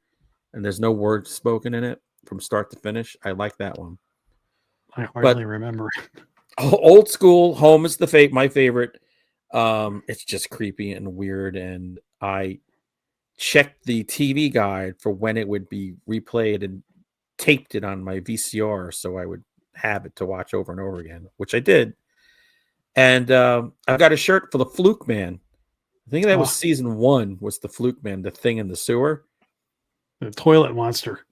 S2: and there's no words spoken in it. from start to finish. I like that one.
S1: I hardly remember.
S2: Old school Home is my favorite. It's just creepy and weird, and I checked the TV guide for when it would be replayed and taped it on my VCR so I would have it to watch over and over again, which I did. And I've got a shirt for the Fluke Man. I think that was season 1 was the Fluke Man, the thing in the sewer.
S1: The toilet monster.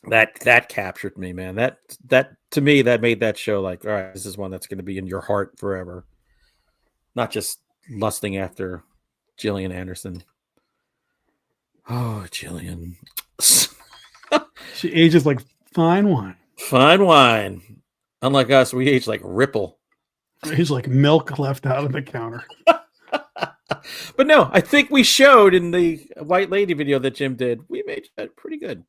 S2: That captured me, man. That to me, that made that show like, all right, this is one that's going to be in your heart forever. Not just lusting after Gillian Anderson. Oh, Gillian.
S1: She ages like fine wine.
S2: Fine wine. Unlike us, we age like Ripple.
S1: Ages like milk left out of the counter.
S2: But no, I think we showed in the White Lady video that Jim did, we made that pretty good.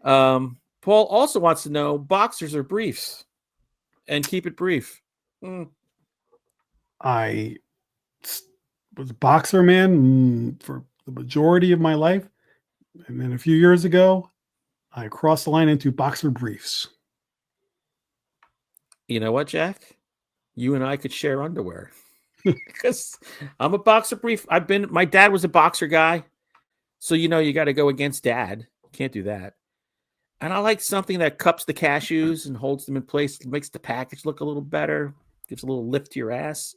S2: Paul also wants to know boxers or briefs, and keep it brief.
S1: I was a boxer man for the majority of my life. And then a few years ago, I crossed the line into boxer briefs.
S2: You know what, Jack? You and I could share underwear. Because I'm a boxer brief. My dad was a boxer guy. So, you got to go against dad. Can't do that. And I like something that cups the cashews and holds them in place, makes the package look a little better, gives a little lift to your ass.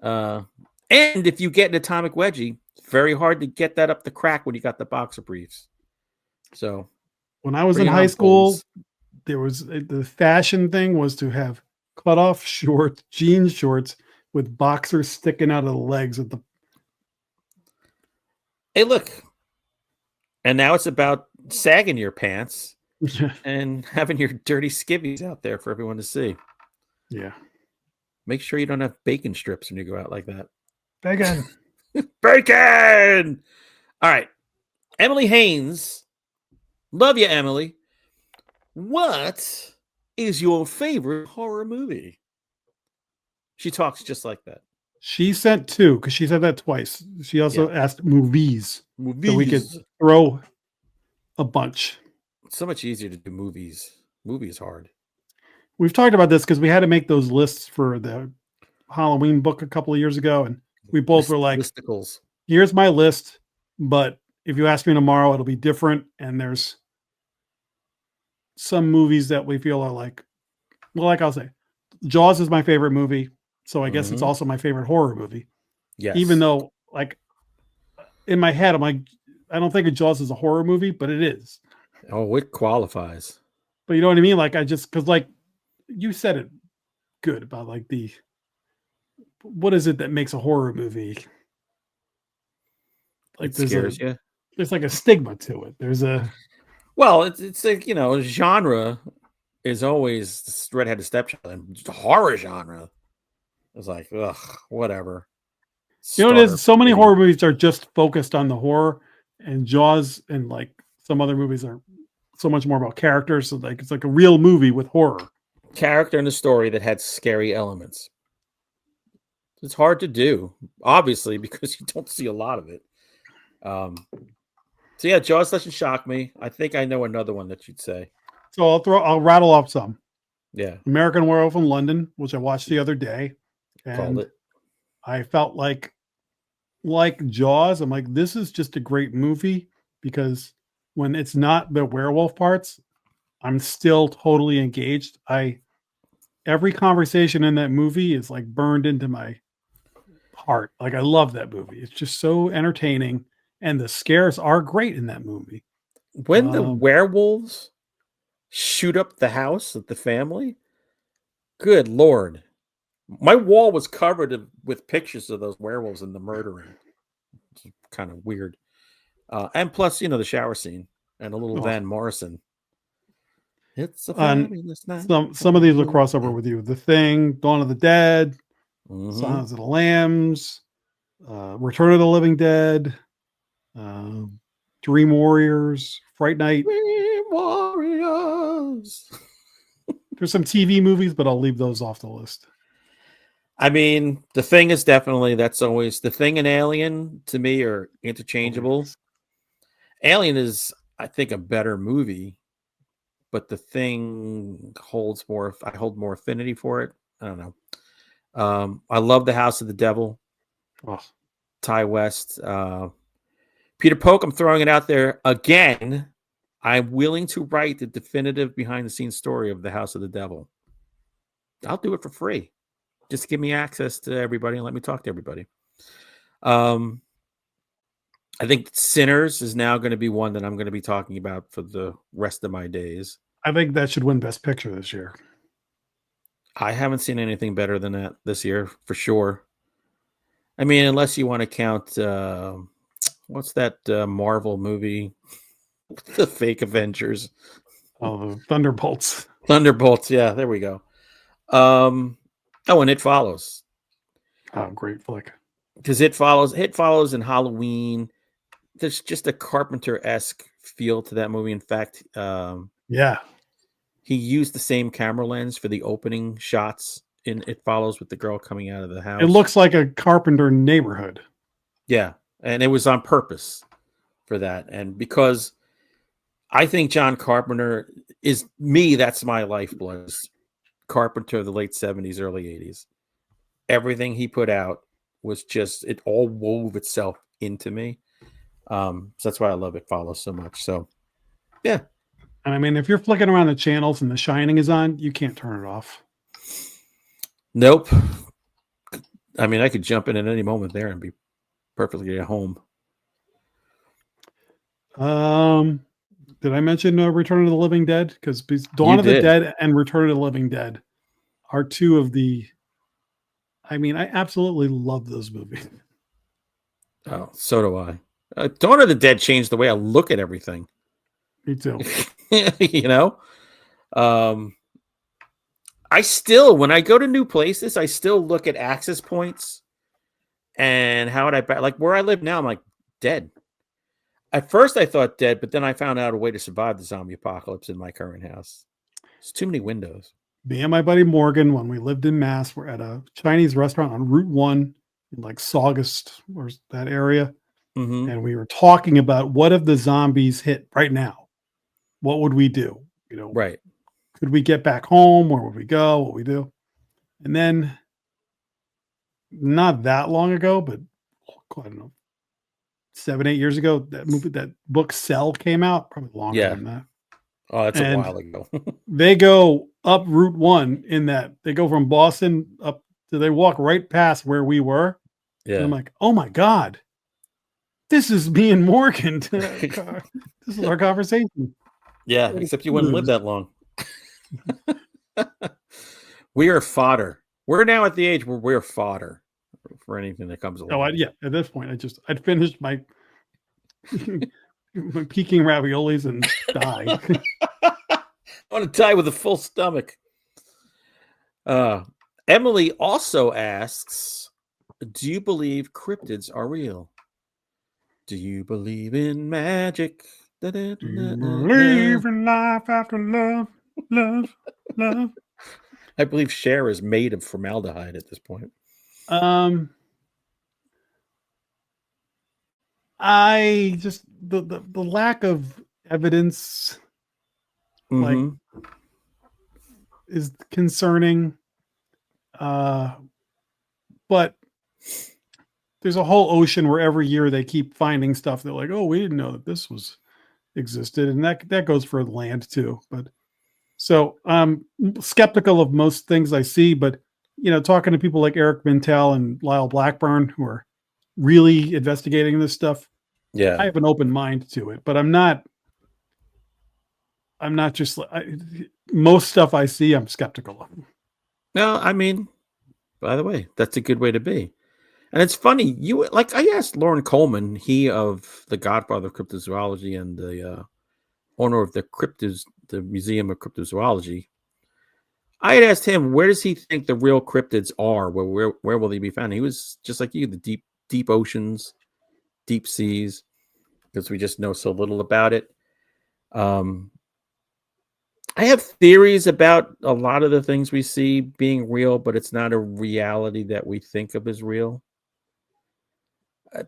S2: And if you get an atomic wedgie, it's very hard to get that up the crack when you got the boxer briefs. So
S1: when I was in high school, there was the fashion thing was to have cut off shorts, jean shorts with boxers sticking out of the legs of the.
S2: Hey, look. And now it's about sagging your pants and having your dirty skivvies out there for everyone to see.
S1: Yeah.
S2: Make sure you don't have bacon strips when you go out like that.
S1: Bacon.
S2: Bacon. All right. Emily Haynes. Love you, Emily. What is your favorite horror movie? She talks just like that.
S1: She sent 2 because she said that twice. She also asked movies. So we could throw a bunch.
S2: It's so much easier to do movies. Movie is hard.
S1: We've talked about this because we had to make those lists for the Halloween book a couple of years ago. And we both were like,
S2: listicles.
S1: Here's my list. But if you ask me tomorrow, it'll be different. And there's some movies that we feel are like, well, like I'll say, Jaws is my favorite movie. So I guess it's also my favorite horror movie.
S2: Yes.
S1: Even though, like, in my head, I'm like, I don't think of Jaws as a horror movie, but it is.
S2: Oh, it qualifies.
S1: But you know what I mean? Like, because like, you said it good about like what is it that makes a horror movie? Like,
S2: it scares you.
S1: There's like a stigma to it. There's a.
S2: Well, it's like, genre is always the redheaded stepchild, and horror genre. It's like, ugh, whatever.
S1: You know what it is? So many horror movies are just focused on the horror, and Jaws and like some other movies are so much more about characters. So like it's like a real movie with horror.
S2: Character in a story that had scary elements. It's hard to do, obviously, because you don't see a lot of it. So yeah, Jaws doesn't shock me. I think I know another one that you'd say.
S1: So I'll rattle off some.
S2: Yeah.
S1: American Werewolf in London, which I watched the other day.
S2: Called it.
S1: I felt like Jaws, I'm like, this is just a great movie because when it's not the werewolf parts, I'm still totally engaged. Every conversation in that movie is like burned into my heart. Like I love that movie. It's just so entertaining, and the scares are great in that movie.
S2: When the werewolves shoot up the house of the family, good Lord. My wall was covered with pictures of those werewolves and the murdering. It's kind of weird. And plus, the shower scene and a little Van Morrison. It's a fabulous night.
S1: Some of these will cross over with you. The Thing, Dawn of the Dead, Silence of the Lambs, Return of the Living Dead, Dream Warriors, Fright Night.
S2: Dream Warriors.
S1: There's some TV movies, but I'll leave those off the list.
S2: I mean, The Thing is definitely, that's always, The Thing and Alien to me are interchangeable. Alien is, I think, a better movie, but the thing holds more. I hold more affinity for it. I don't know. I love the House of the Devil.
S1: Oh,
S2: Ty West, Peter Polk. I'm throwing it out there again. I'm willing to write the definitive behind-the-scenes story of the House of the Devil. I'll do it for free. Just give me access to everybody and let me talk to everybody. I think Sinners is now going to be one that I'm going to be talking about for the rest of my days.
S1: I think that should win Best Picture this year.
S2: I haven't seen anything better than that this year, for sure. I mean, unless you want to count, what's that Marvel movie? The fake Avengers.
S1: Oh, the Thunderbolts.
S2: Thunderbolts. Yeah, there we go. And It Follows.
S1: Oh, great flick.
S2: Because It Follows in Halloween. There's just a Carpenter-esque feel to that movie. In fact,
S1: Yeah.
S2: he used the same camera lens for the opening shots in It Follows with the girl coming out of the house.
S1: It looks like a Carpenter neighborhood.
S2: Yeah, and it was on purpose for that. And because I think John Carpenter is me, that's my lifeblood. Carpenter of the late 70s, early 80s. Everything he put out was just, it all wove itself into me. So that's why I love It Follows so much. So, yeah.
S1: And I mean, if you're flicking around the channels and The Shining is on, you can't turn it off.
S2: Nope. I mean, I could jump in at any moment there and be perfectly at home.
S1: Did I mention Return of the Living Dead? Because Dawn of the Dead and Return of the Living Dead are two of the. I mean, I absolutely love those movies.
S2: Oh, so do I. Dawn of the Dead changed the way I look at everything.
S1: Me too.
S2: You know, I still, when I go to new places, I still look at access points and how would I like where I live now. I'm like dead. At first, I thought dead, but then I found out a way to survive the zombie apocalypse in my current house. There's too many windows.
S1: Me and my buddy Morgan, when we lived in Mass, were at a Chinese restaurant on Route 1 in like Saugus or that area.
S2: Mm-hmm.
S1: And we were talking about what if the zombies hit right now? What would we do? You know,
S2: Right.
S1: Could we get back home? Where would we go? What would we do? And then not that long ago, but I don't know, 7-8 years ago, that book Cell came out, probably longer than that.
S2: Oh, that's a while ago.
S1: They go up Route 1 in that they go from Boston up to, they walk right past where we were.
S2: Yeah.
S1: And I'm like, oh my God, this is me and Morgan. This is our conversation.
S2: Yeah, except you wouldn't live that long. We are fodder. We're now at the age where we're fodder for anything that comes along.
S1: Oh, yeah. At this point, I'd finished my my peking raviolis and die.
S2: I want to die with a full stomach. Emily also asks, do you believe cryptids are real? Do you believe in magic?
S1: Do you believe in life after love, love, love?
S2: I believe Cher is made of formaldehyde at this point.
S1: I just the lack of evidence like is concerning. But there's a whole ocean where every year they keep finding stuff that like, oh, we didn't know that this was existed, and that goes for land too. But so I'm skeptical of most things I see, but you know, talking to people like Eric Mintel and Lyle Blackburn who are really investigating this stuff,
S2: yeah,
S1: I have an open mind to it. But I'm not just most stuff I see, I'm skeptical of.
S2: No, I mean, by the way, that's a good way to be. And it's funny, I asked Lauren Coleman, he of the Godfather of Cryptozoology and the owner of the Museum of Cryptozoology. I had asked him, where does he think the real cryptids are? Where will they be found? He was just like you, the deep oceans, deep seas, because we just know so little about it. I have theories about a lot of the things we see being real, but it's not a reality that we think of as real. I'm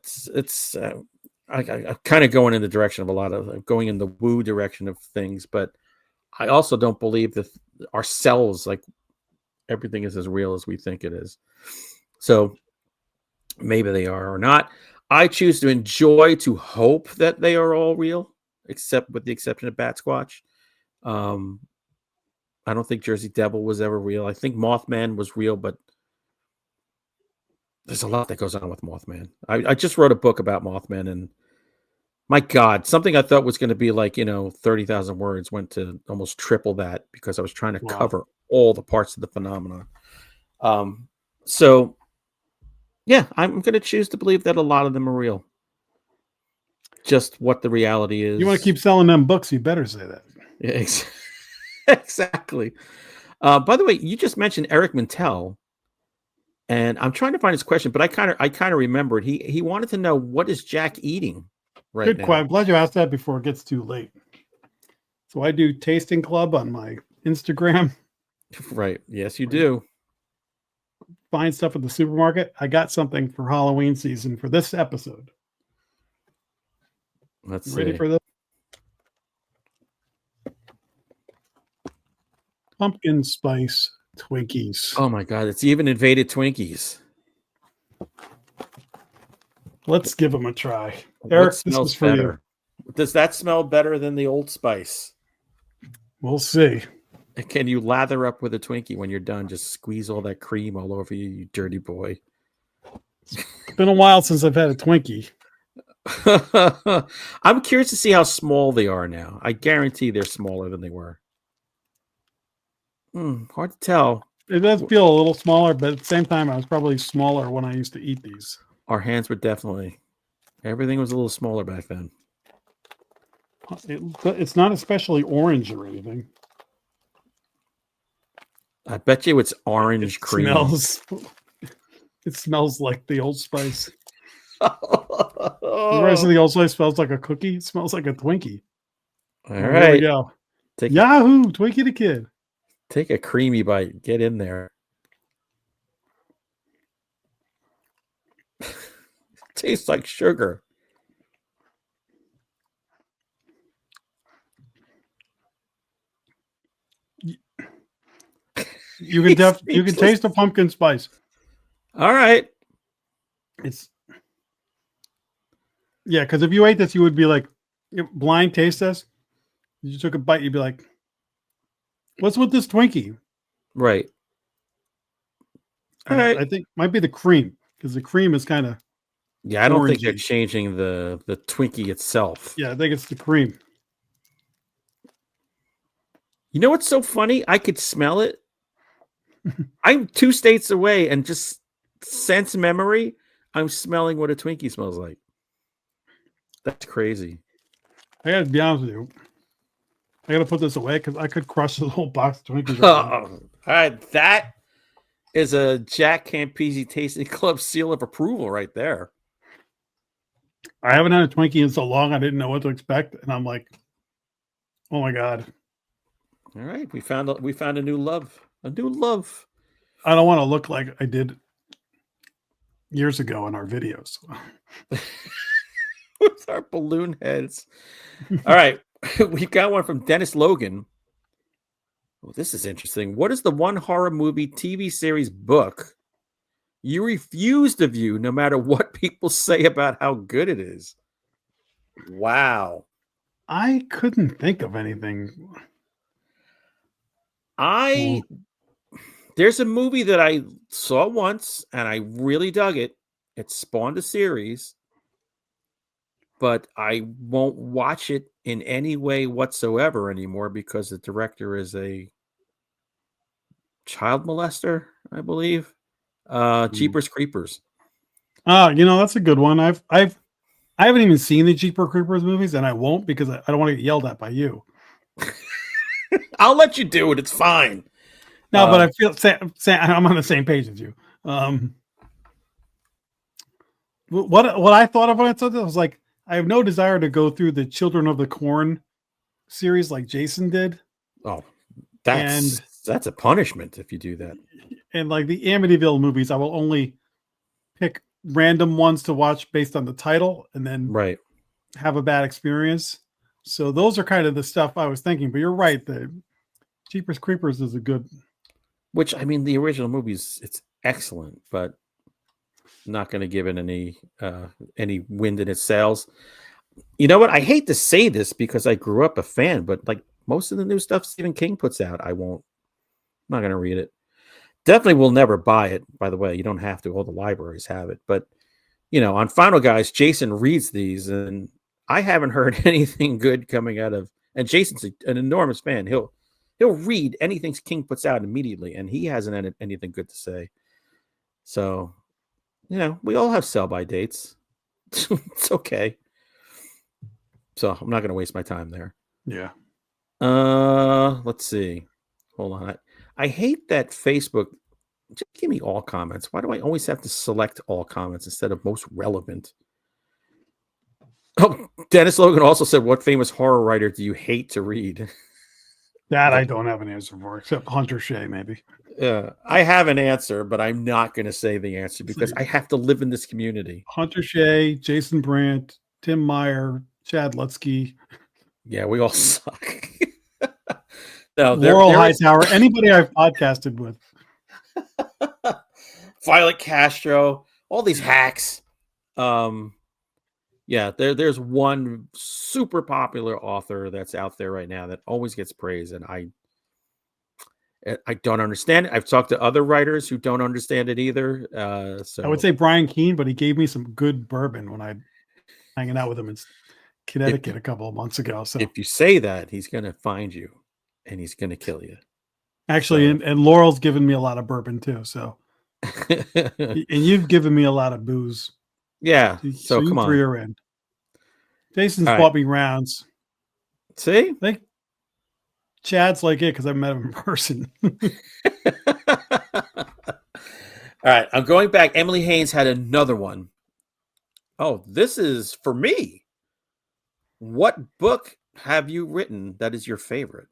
S2: kind of going in the direction of going in the woo direction of things, but I also don't believe that our cells, like everything is as real as we think it is. So maybe they are or not. I choose to enjoy, to hope that they are all real, except with the exception of Bat Squatch. Um, I don't think Jersey Devil was ever real. I think Mothman was real, but there's a lot that goes on with Mothman. I just wrote a book about Mothman, and my God, something I thought was going to be like, 30,000 words went to almost triple that because I was trying to cover all the parts of the phenomenon. So, yeah, I'm going to choose to believe that a lot of them are real. Just what the reality is.
S1: You want to keep selling them books, you better say that.
S2: Yeah, exactly. By the way, you just mentioned Eric Mintel, and I'm trying to find his question, but I kind of remembered. He wanted to know, what is Jack eating right
S1: Good
S2: now?
S1: question. I'm glad you asked that before it gets too late. So I do tasting club on my Instagram.
S2: Right. Yes, you do.
S1: Find stuff at the supermarket. I got something for Halloween season for this episode.
S2: Let's
S1: Ready
S2: see.
S1: for this? Pumpkin spice Twinkies.
S2: Oh my God, it's even invaded Twinkies.
S1: Let's give them a try.
S2: What
S1: Eric, this
S2: smells
S1: is for
S2: better? Does that smell better than the Old Spice?
S1: you. We'll see.
S2: And can you lather up with a Twinkie when you're done? Just squeeze all that cream all over you, you dirty boy.
S1: It's been a while since I've had a Twinkie.
S2: I'm curious to see how small they are now. I guarantee they're smaller than they were. Hard to tell.
S1: It does feel a little smaller, but at the same time, I was probably smaller when I used to eat these.
S2: Our hands were definitely, everything was a little smaller back then.
S1: It's not especially orange or anything.
S2: I bet you it's orange cream.
S1: It smells like the Old Spice.
S2: Oh.
S1: The rest of the Old Spice smells like a cookie. It smells like a Twinkie.
S2: All
S1: There
S2: right.
S1: we go. Yahoo! Twinkie the Kid.
S2: Take a creamy bite. Get in there. Tastes like sugar.
S1: You can taste the pumpkin spice.
S2: All right.
S1: Because if you ate this, you would be like, blind taste test. You took a bite, you'd be like, what's with this Twinkie?
S2: Right. All right.
S1: I think might be the cream, because the cream is kind of
S2: I don't think they're changing the Twinkie itself.
S1: Yeah, I think it's the cream.
S2: You know what's so funny? I could smell it. I'm 2 states away, and just sense memory, I'm smelling what a Twinkie smells like. That's crazy.
S1: I gotta be honest with you. I gotta put this away because I could crush the whole box of Twinkies.
S2: All right, that is a Jack Campese Tasting Club seal of approval right there.
S1: I haven't had a Twinkie in so long, I didn't know what to expect, and I'm like, oh my God.
S2: All right, we found a new love. A new love.
S1: I don't want to look like I did years ago in our videos.
S2: With our balloon heads. All right. We've got one from Dennis Logan. Oh, this is interesting. What is the one horror movie, TV series, book you refuse to view no matter what people say about how good it is? Wow.
S1: I couldn't think of anything.
S2: There's a movie that I saw once and I really dug it. It spawned a series, but I won't watch it in any way whatsoever anymore because the director is a child molester, I believe. Jeepers Creepers.
S1: Oh, that's a good one. I haven't even seen the Jeepers Creepers movies, and I won't because I don't want to get yelled at by you.
S2: I'll let you do it. It's fine.
S1: No, but I feel I'm on the same page as you. What I thought of when I saw this, I was like, I have no desire to go through the Children of the Corn series like Jason did.
S2: Oh, that's a punishment if you do that.
S1: And like the Amityville movies, I will only pick random ones to watch based on the title and then
S2: right
S1: have a bad experience. So those are kind of the stuff I was thinking. But you're right. The Jeepers Creepers is a good.
S2: Which, I mean, the original movie's it's excellent, but not going to give it any wind in its sails. You know what? I hate to say this because I grew up a fan, but like most of the new stuff Stephen King puts out, I'm not going to read it. Definitely will never buy it. By the way, you don't have to. All the libraries have it, but on Final Guys, Jason reads these, and I haven't heard anything good coming out of. And Jason's an enormous fan. He'll read anything King puts out immediately, and he hasn't had anything good to say. So, we all have sell-by dates. It's okay. So I'm not going to waste my time there.
S1: Yeah.
S2: Let's see. Hold on. I hate that Facebook. Just give me all comments. Why do I always have to select all comments instead of most relevant? Oh, Dennis Logan also said, "What famous horror writer do you hate to read?"
S1: That I don't have an answer for, except Hunter Shea, maybe.
S2: I have an answer, but I'm not going to say the answer because I have to live in this community.
S1: Hunter Shea, Jason Brandt, Tim Meyer, Chad Lutsky.
S2: Yeah, we all suck. No,
S1: Laurel Hightower, anybody I've podcasted with.
S2: Violet Castro, all these hacks. Yeah, there's one super popular author that's out there right now that always gets praise, and I don't understand it. I've talked to other writers who don't understand it either. So
S1: I would say Brian Keene, but he gave me some good bourbon when I hanging out with him in Connecticut a couple of months ago. So
S2: if you say that, he's going to find you and he's going to kill you.
S1: Actually, and Laurel's given me a lot of bourbon too. So, and you've given me a lot of booze.
S2: Yeah.
S1: So
S2: come
S1: you
S2: on.
S1: three are in. Jason's bought me rounds.
S2: See?
S1: I think Chad's like it because I met him in person.
S2: All right. I'm going back. Emily Haynes had another one. Oh, this is for me. What book have you written that is your favorite?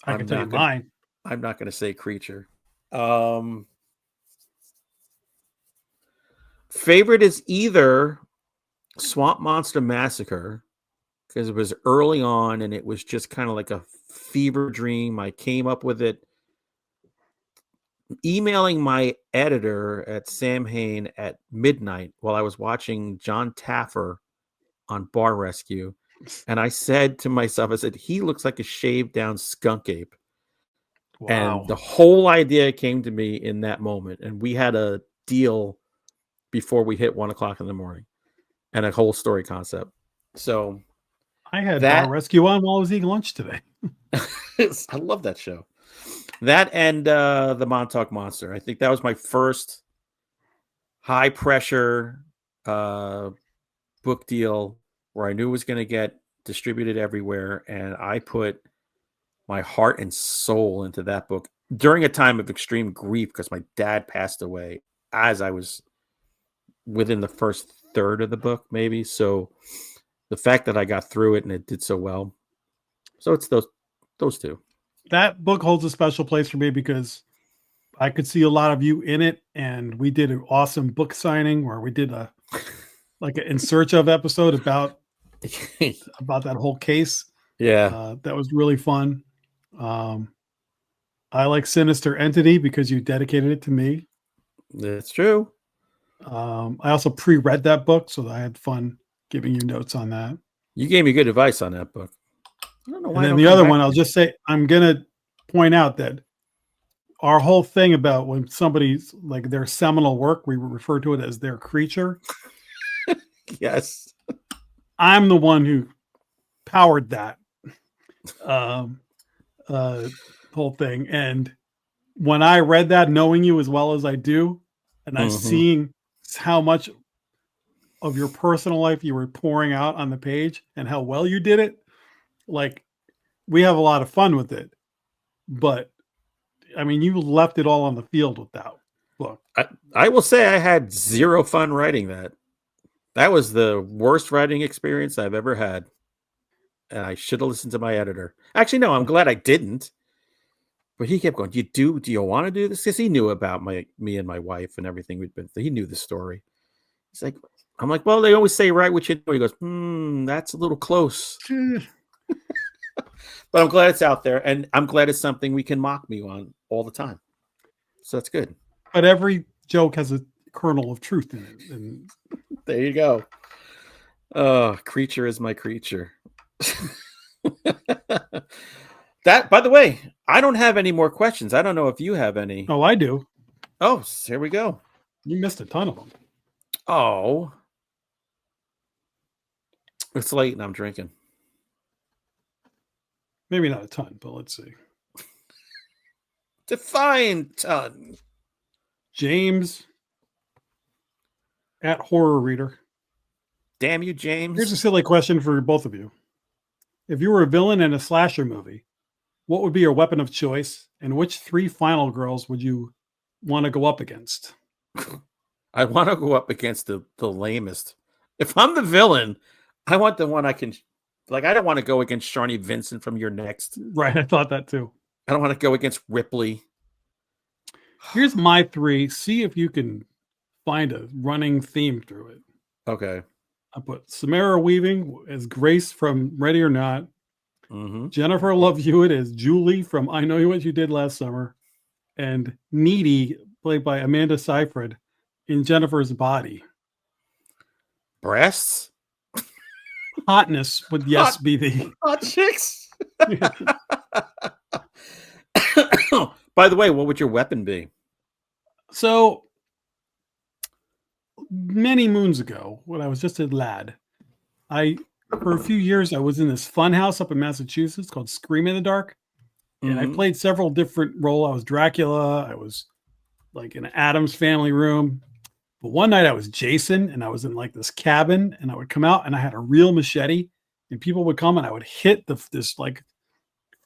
S1: I can tell you mine.
S2: I'm not going to say creature. Favorite is either Swamp Monster Massacre, because it was early on and it was just kind of like a fever dream. I came up with it emailing my editor at Sam Hain at midnight while I was watching John Taffer on Bar Rescue. And I said to myself, I said, he looks like a shaved down skunk ape. Wow. And the whole idea came to me in that moment. And we had a deal before we hit 1 o'clock in the morning and a whole story concept. So
S1: I had Bar Rescue on while I was eating lunch today.
S2: I love that show. That and the Montauk Monster. I think that was my first high pressure book deal where I knew it was going to get distributed everywhere. And I put my heart and soul into that book during a time of extreme grief because my dad passed away as I was within the first third of the book, maybe. So the fact that I got through it and it did so well. So it's those two.
S1: That book holds a special place for me because I could see a lot of you in it, and we did an awesome book signing where we did a In Search Of episode about that whole case.
S2: Yeah,
S1: that was really fun. I like Sinister Entity because you dedicated it to me.
S2: That's true.
S1: I also pre-read that book, so I had fun giving you notes on that.
S2: You gave me good advice on that book. I don't know why.
S1: And then the other one, I'll just say, I'm going to point out that our whole thing about when somebody's like their seminal work, we refer to it as their creature.
S2: Yes.
S1: I'm the one who powered that whole thing. And when I read that, knowing you as well as I do, and I'm seeing how much of your personal life you were pouring out on the page and how well you did it, like, we have a lot of fun with it. But I mean, you left it all on the field with that book.
S2: I will say I had zero fun writing that. That was the worst writing experience I've ever had. And I should have listened to my editor. Actually, no, I'm glad I didn't. But he kept going, do you want to do this? Because he knew about me and my wife and everything we'd been through. He knew the story. He's like, I'm like, well, they always say right what you know. He goes, that's a little close. But I'm glad it's out there, and I'm glad it's something we can mock me on all the time. So that's good.
S1: But every joke has a kernel of truth in it. And
S2: There you go. Oh, creature is my creature. That, by the way, I don't have any more questions. I don't know if you have any.
S1: oh, I do.
S2: Oh, here we go.
S1: You missed a ton of them.
S2: Oh, it's late and I'm drinking.
S1: Maybe not a ton, but let's see.
S2: Define ton.
S1: James at Horror Reader.
S2: Damn you, James.
S1: Here's a silly question for both of you. If you were a villain in a slasher movie, what would be your weapon of choice, and which 3 final girls would you want to go up against?
S2: I want to go up against the lamest. If I'm the villain, I want the one I can, like, I don't want to go against Sharni Vincent from Your Next.
S1: Right, I thought that too.
S2: I don't want to go against Ripley.
S1: Here's my 3. See if you can find a running theme through it.
S2: Okay.
S1: I put Samara Weaving as Grace from Ready or Not.
S2: Mm-hmm.
S1: Jennifer Love Hewitt as Julie from I Know What You Did Last Summer. And Needy, played by Amanda Seyfried, in Jennifer's Body.
S2: Breasts?
S1: Hotness would, yes, be the...
S2: Hot chicks? By the way, what would your weapon be?
S1: So, many moons ago, when I was just a lad, for a few years, I was in this fun house up in Massachusetts called Scream in the Dark. And I played several different roles. I was Dracula. I was like in an Addams Family room. But one night I was Jason, and I was in like this cabin, and I would come out and I had a real machete, and people would come and I would hit this like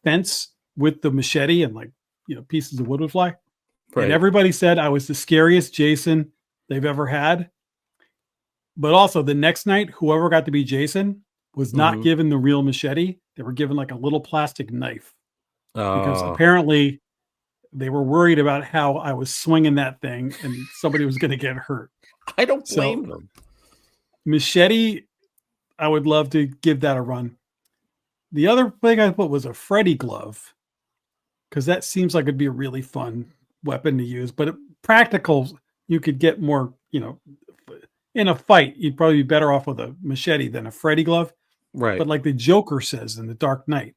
S1: fence with the machete, and like, pieces of wood would fly. Right. And everybody said I was the scariest Jason they've ever had. But also the next night, whoever got to be Jason was not given the real machete. They were given like a little plastic knife. Because apparently they were worried about how I was swinging that thing and somebody was going to get hurt.
S2: I don't blame them.
S1: Machete, I would love to give that a run. The other thing I put was a Freddy glove, because that seems like it'd be a really fun weapon to use. But practical, you could get more, in a fight, you'd probably be better off with a machete than a Freddy glove.
S2: Right.
S1: But like the Joker says in The Dark Knight,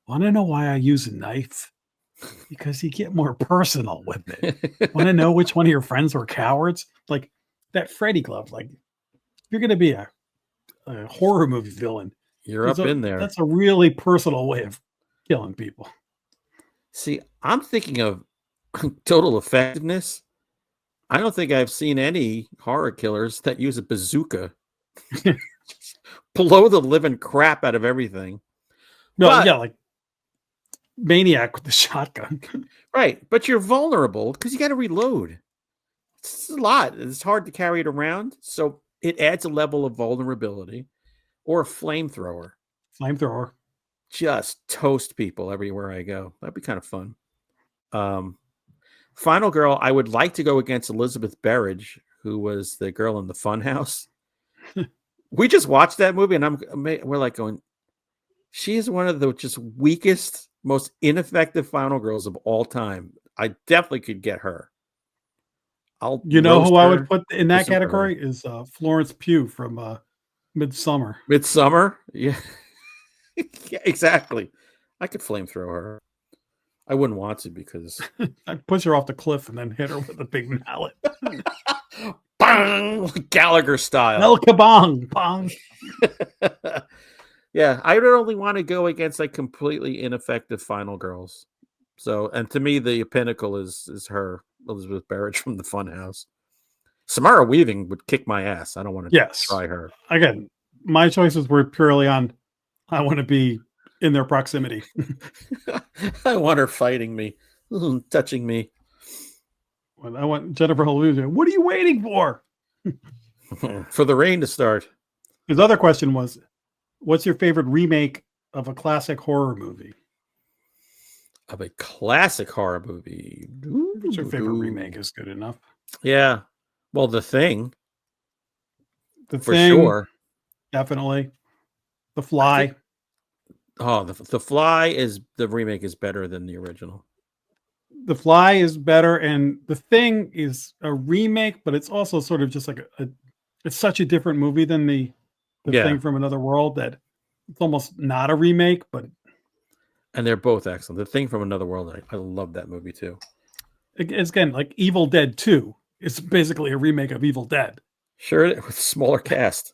S1: want to know why I use a knife? Because you get more personal with it. Want to know which one of your friends were cowards? Like that Freddy glove. Like, if you're going to be a horror movie villain,
S2: you're up in there.
S1: That's a really personal way of killing people.
S2: See, I'm thinking of total effectiveness. I don't think I've seen any horror killers that use a bazooka. Blow the living crap out of everything.
S1: No, like Maniac with the shotgun.
S2: Right, but you're vulnerable because you got to reload. It's a lot. It's hard to carry it around, so it adds a level of vulnerability. Or a flamethrower. Just toast people everywhere I go. That'd be kind of fun. Final girl, I would like to go against Elizabeth Berridge, who was the girl in the Funhouse. We just watched that movie, and we're like going, she is one of the just weakest, most ineffective final girls of all time. I definitely could get her.
S1: Who I would put in that category is Florence Pugh from Midsummer.
S2: Midsummer? Yeah. Yeah, exactly. I could flamethrow her. I wouldn't want to because
S1: I'd push her off the cliff and then hit her with a big mallet.
S2: Bang! Gallagher style.
S1: El kabong! Bong!
S2: Yeah, I would only want to go against like completely ineffective final girls. So, and to me, the pinnacle is her, Elizabeth Berridge from the Funhouse. Samara Weaving would kick my ass. I don't want to try her.
S1: Again, my choices were purely on I want to be in their proximity.
S2: I want her fighting me, touching me.
S1: I want Jennifer Love. What are you waiting for?
S2: For the rain to start.
S1: His other question was, what's your favorite remake of a classic horror movie?
S2: Of a classic horror movie.
S1: What's your favorite remake is good enough.
S2: Yeah. Well, The Thing.
S1: The
S2: for
S1: Thing,
S2: sure.
S1: definitely. The Fly.
S2: The Fly is the remake is better than the original.
S1: The Fly is better, and The Thing is a remake, but it's also sort of just like it's such a different movie than the Thing from Another World that it's almost not a remake, but
S2: and they're both excellent. The Thing from Another World, I love that movie too.
S1: It's again like Evil Dead 2. It's basically a remake of Evil Dead.
S2: Sure, with smaller cast.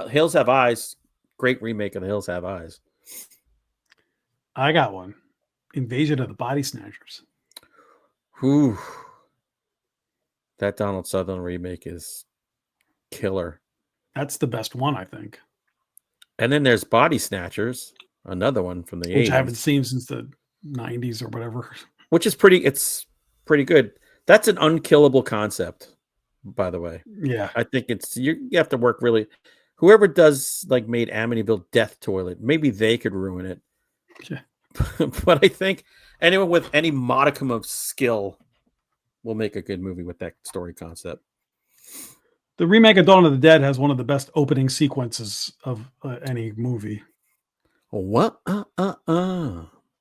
S2: Hills Have Eyes, great remake of The Hills Have Eyes.
S1: I got one. Invasion of the Body Snatchers.
S2: Whew. That Donald Sutherland remake is killer.
S1: That's the best one, I think.
S2: And then there's Body Snatchers, another one from the 80s.
S1: Which I haven't seen since the 90s or whatever.
S2: Which is it's pretty good. That's an unkillable concept, by the way.
S1: Yeah.
S2: I think you have to work really. Whoever does made Amityville Death Toilet, maybe they could ruin it.
S1: Yeah.
S2: But I think anyone with any modicum of skill will make a good movie with that story concept.
S1: The remake of Dawn of the Dead has one of the best opening sequences of any movie.
S2: What?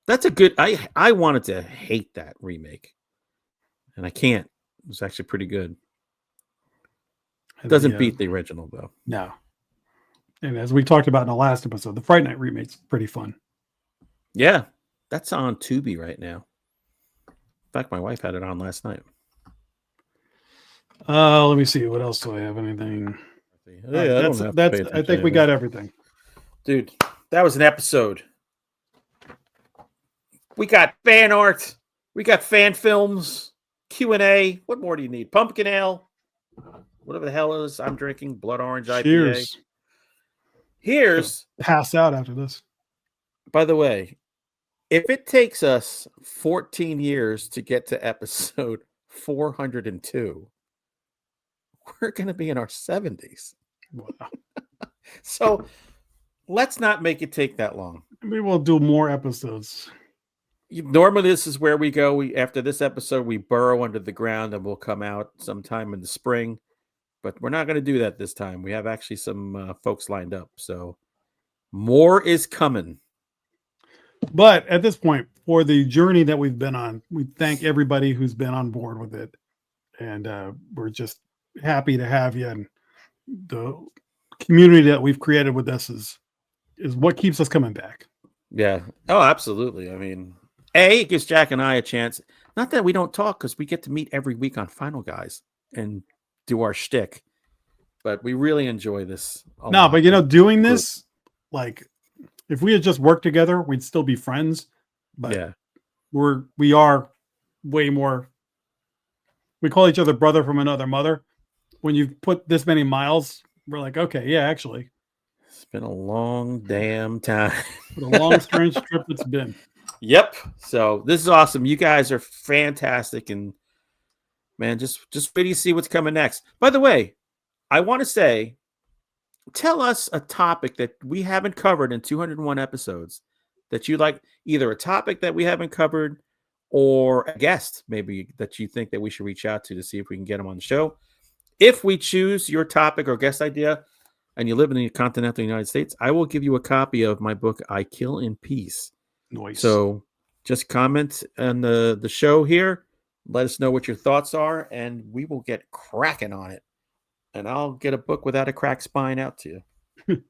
S2: That's a good. I wanted to hate that remake, and I can't. It was actually pretty good. It doesn't beat the original though.
S1: No. And as we talked about in the last episode, the Fright Night remake's pretty fun.
S2: Yeah, that's on Tubi right now. In fact, my wife had it on last night.
S1: Let me see. What else do I have? Anything?
S2: Yeah,
S1: I think we got everything.
S2: Dude, that was an episode. We got fan art. We got fan films. Q&A. What more do you need? Pumpkin ale. Whatever the hell it is I'm drinking. Blood Orange IPA.
S1: Cheers.
S2: Here's.
S1: Pass out after this.
S2: By the way, if it takes us 14 years to get to episode 402, we're going to be in our 70s.
S1: Wow.
S2: So let's not make it take that long.
S1: Maybe we'll do more episodes.
S2: Normally, this is where we go. After this episode, we burrow under the ground and we'll come out sometime in the spring. But we're not going to do that this time. We have actually some folks lined up. So more is coming.
S1: But at this point, for the journey that we've been on, we thank everybody who's been on board with it. And we're just happy to have you. And the community that we've created with this is what keeps us coming back.
S2: Yeah. Oh, absolutely. I mean, it gives Jack and I a chance. Not that we don't talk, because we get to meet every week on Final Guys and do our shtick. But we really enjoy this.
S1: But doing this, if we had just worked together, we'd still be friends. But
S2: yeah,
S1: we are way more. We call each other brother from another mother. When you put this many miles, we're like, okay, yeah, actually.
S2: It's been a long damn time.
S1: What a long, strange trip it's been.
S2: Yep. So this is awesome. You guys are fantastic. And man, just wait to see what's coming next. By the way, I want to say, tell us a topic that we haven't covered in 201 episodes that you like, either a topic that we haven't covered or a guest maybe that you think that we should reach out to see if we can get them on the show. If we choose your topic or guest idea and you live in the continental United States, I will give you a copy of my book, I Kill in Peace.
S1: Nice.
S2: So just comment on the show here. Let us know what your thoughts are, and we will get cracking on it. And I'll get a book without a cracked spine out to you.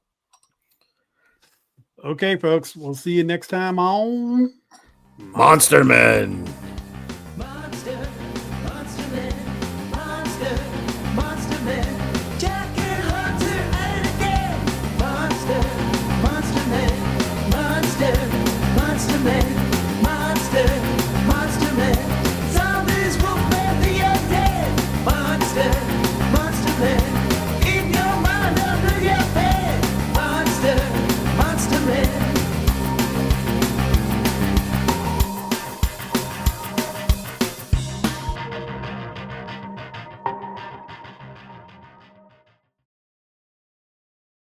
S1: Okay, folks. We'll see you next time on
S2: Monster Men.
S5: Monster, Monster Men, Monster, Monster Men, Jack and Hunter and again. Monster, Monster Men, Monster, Monster Men.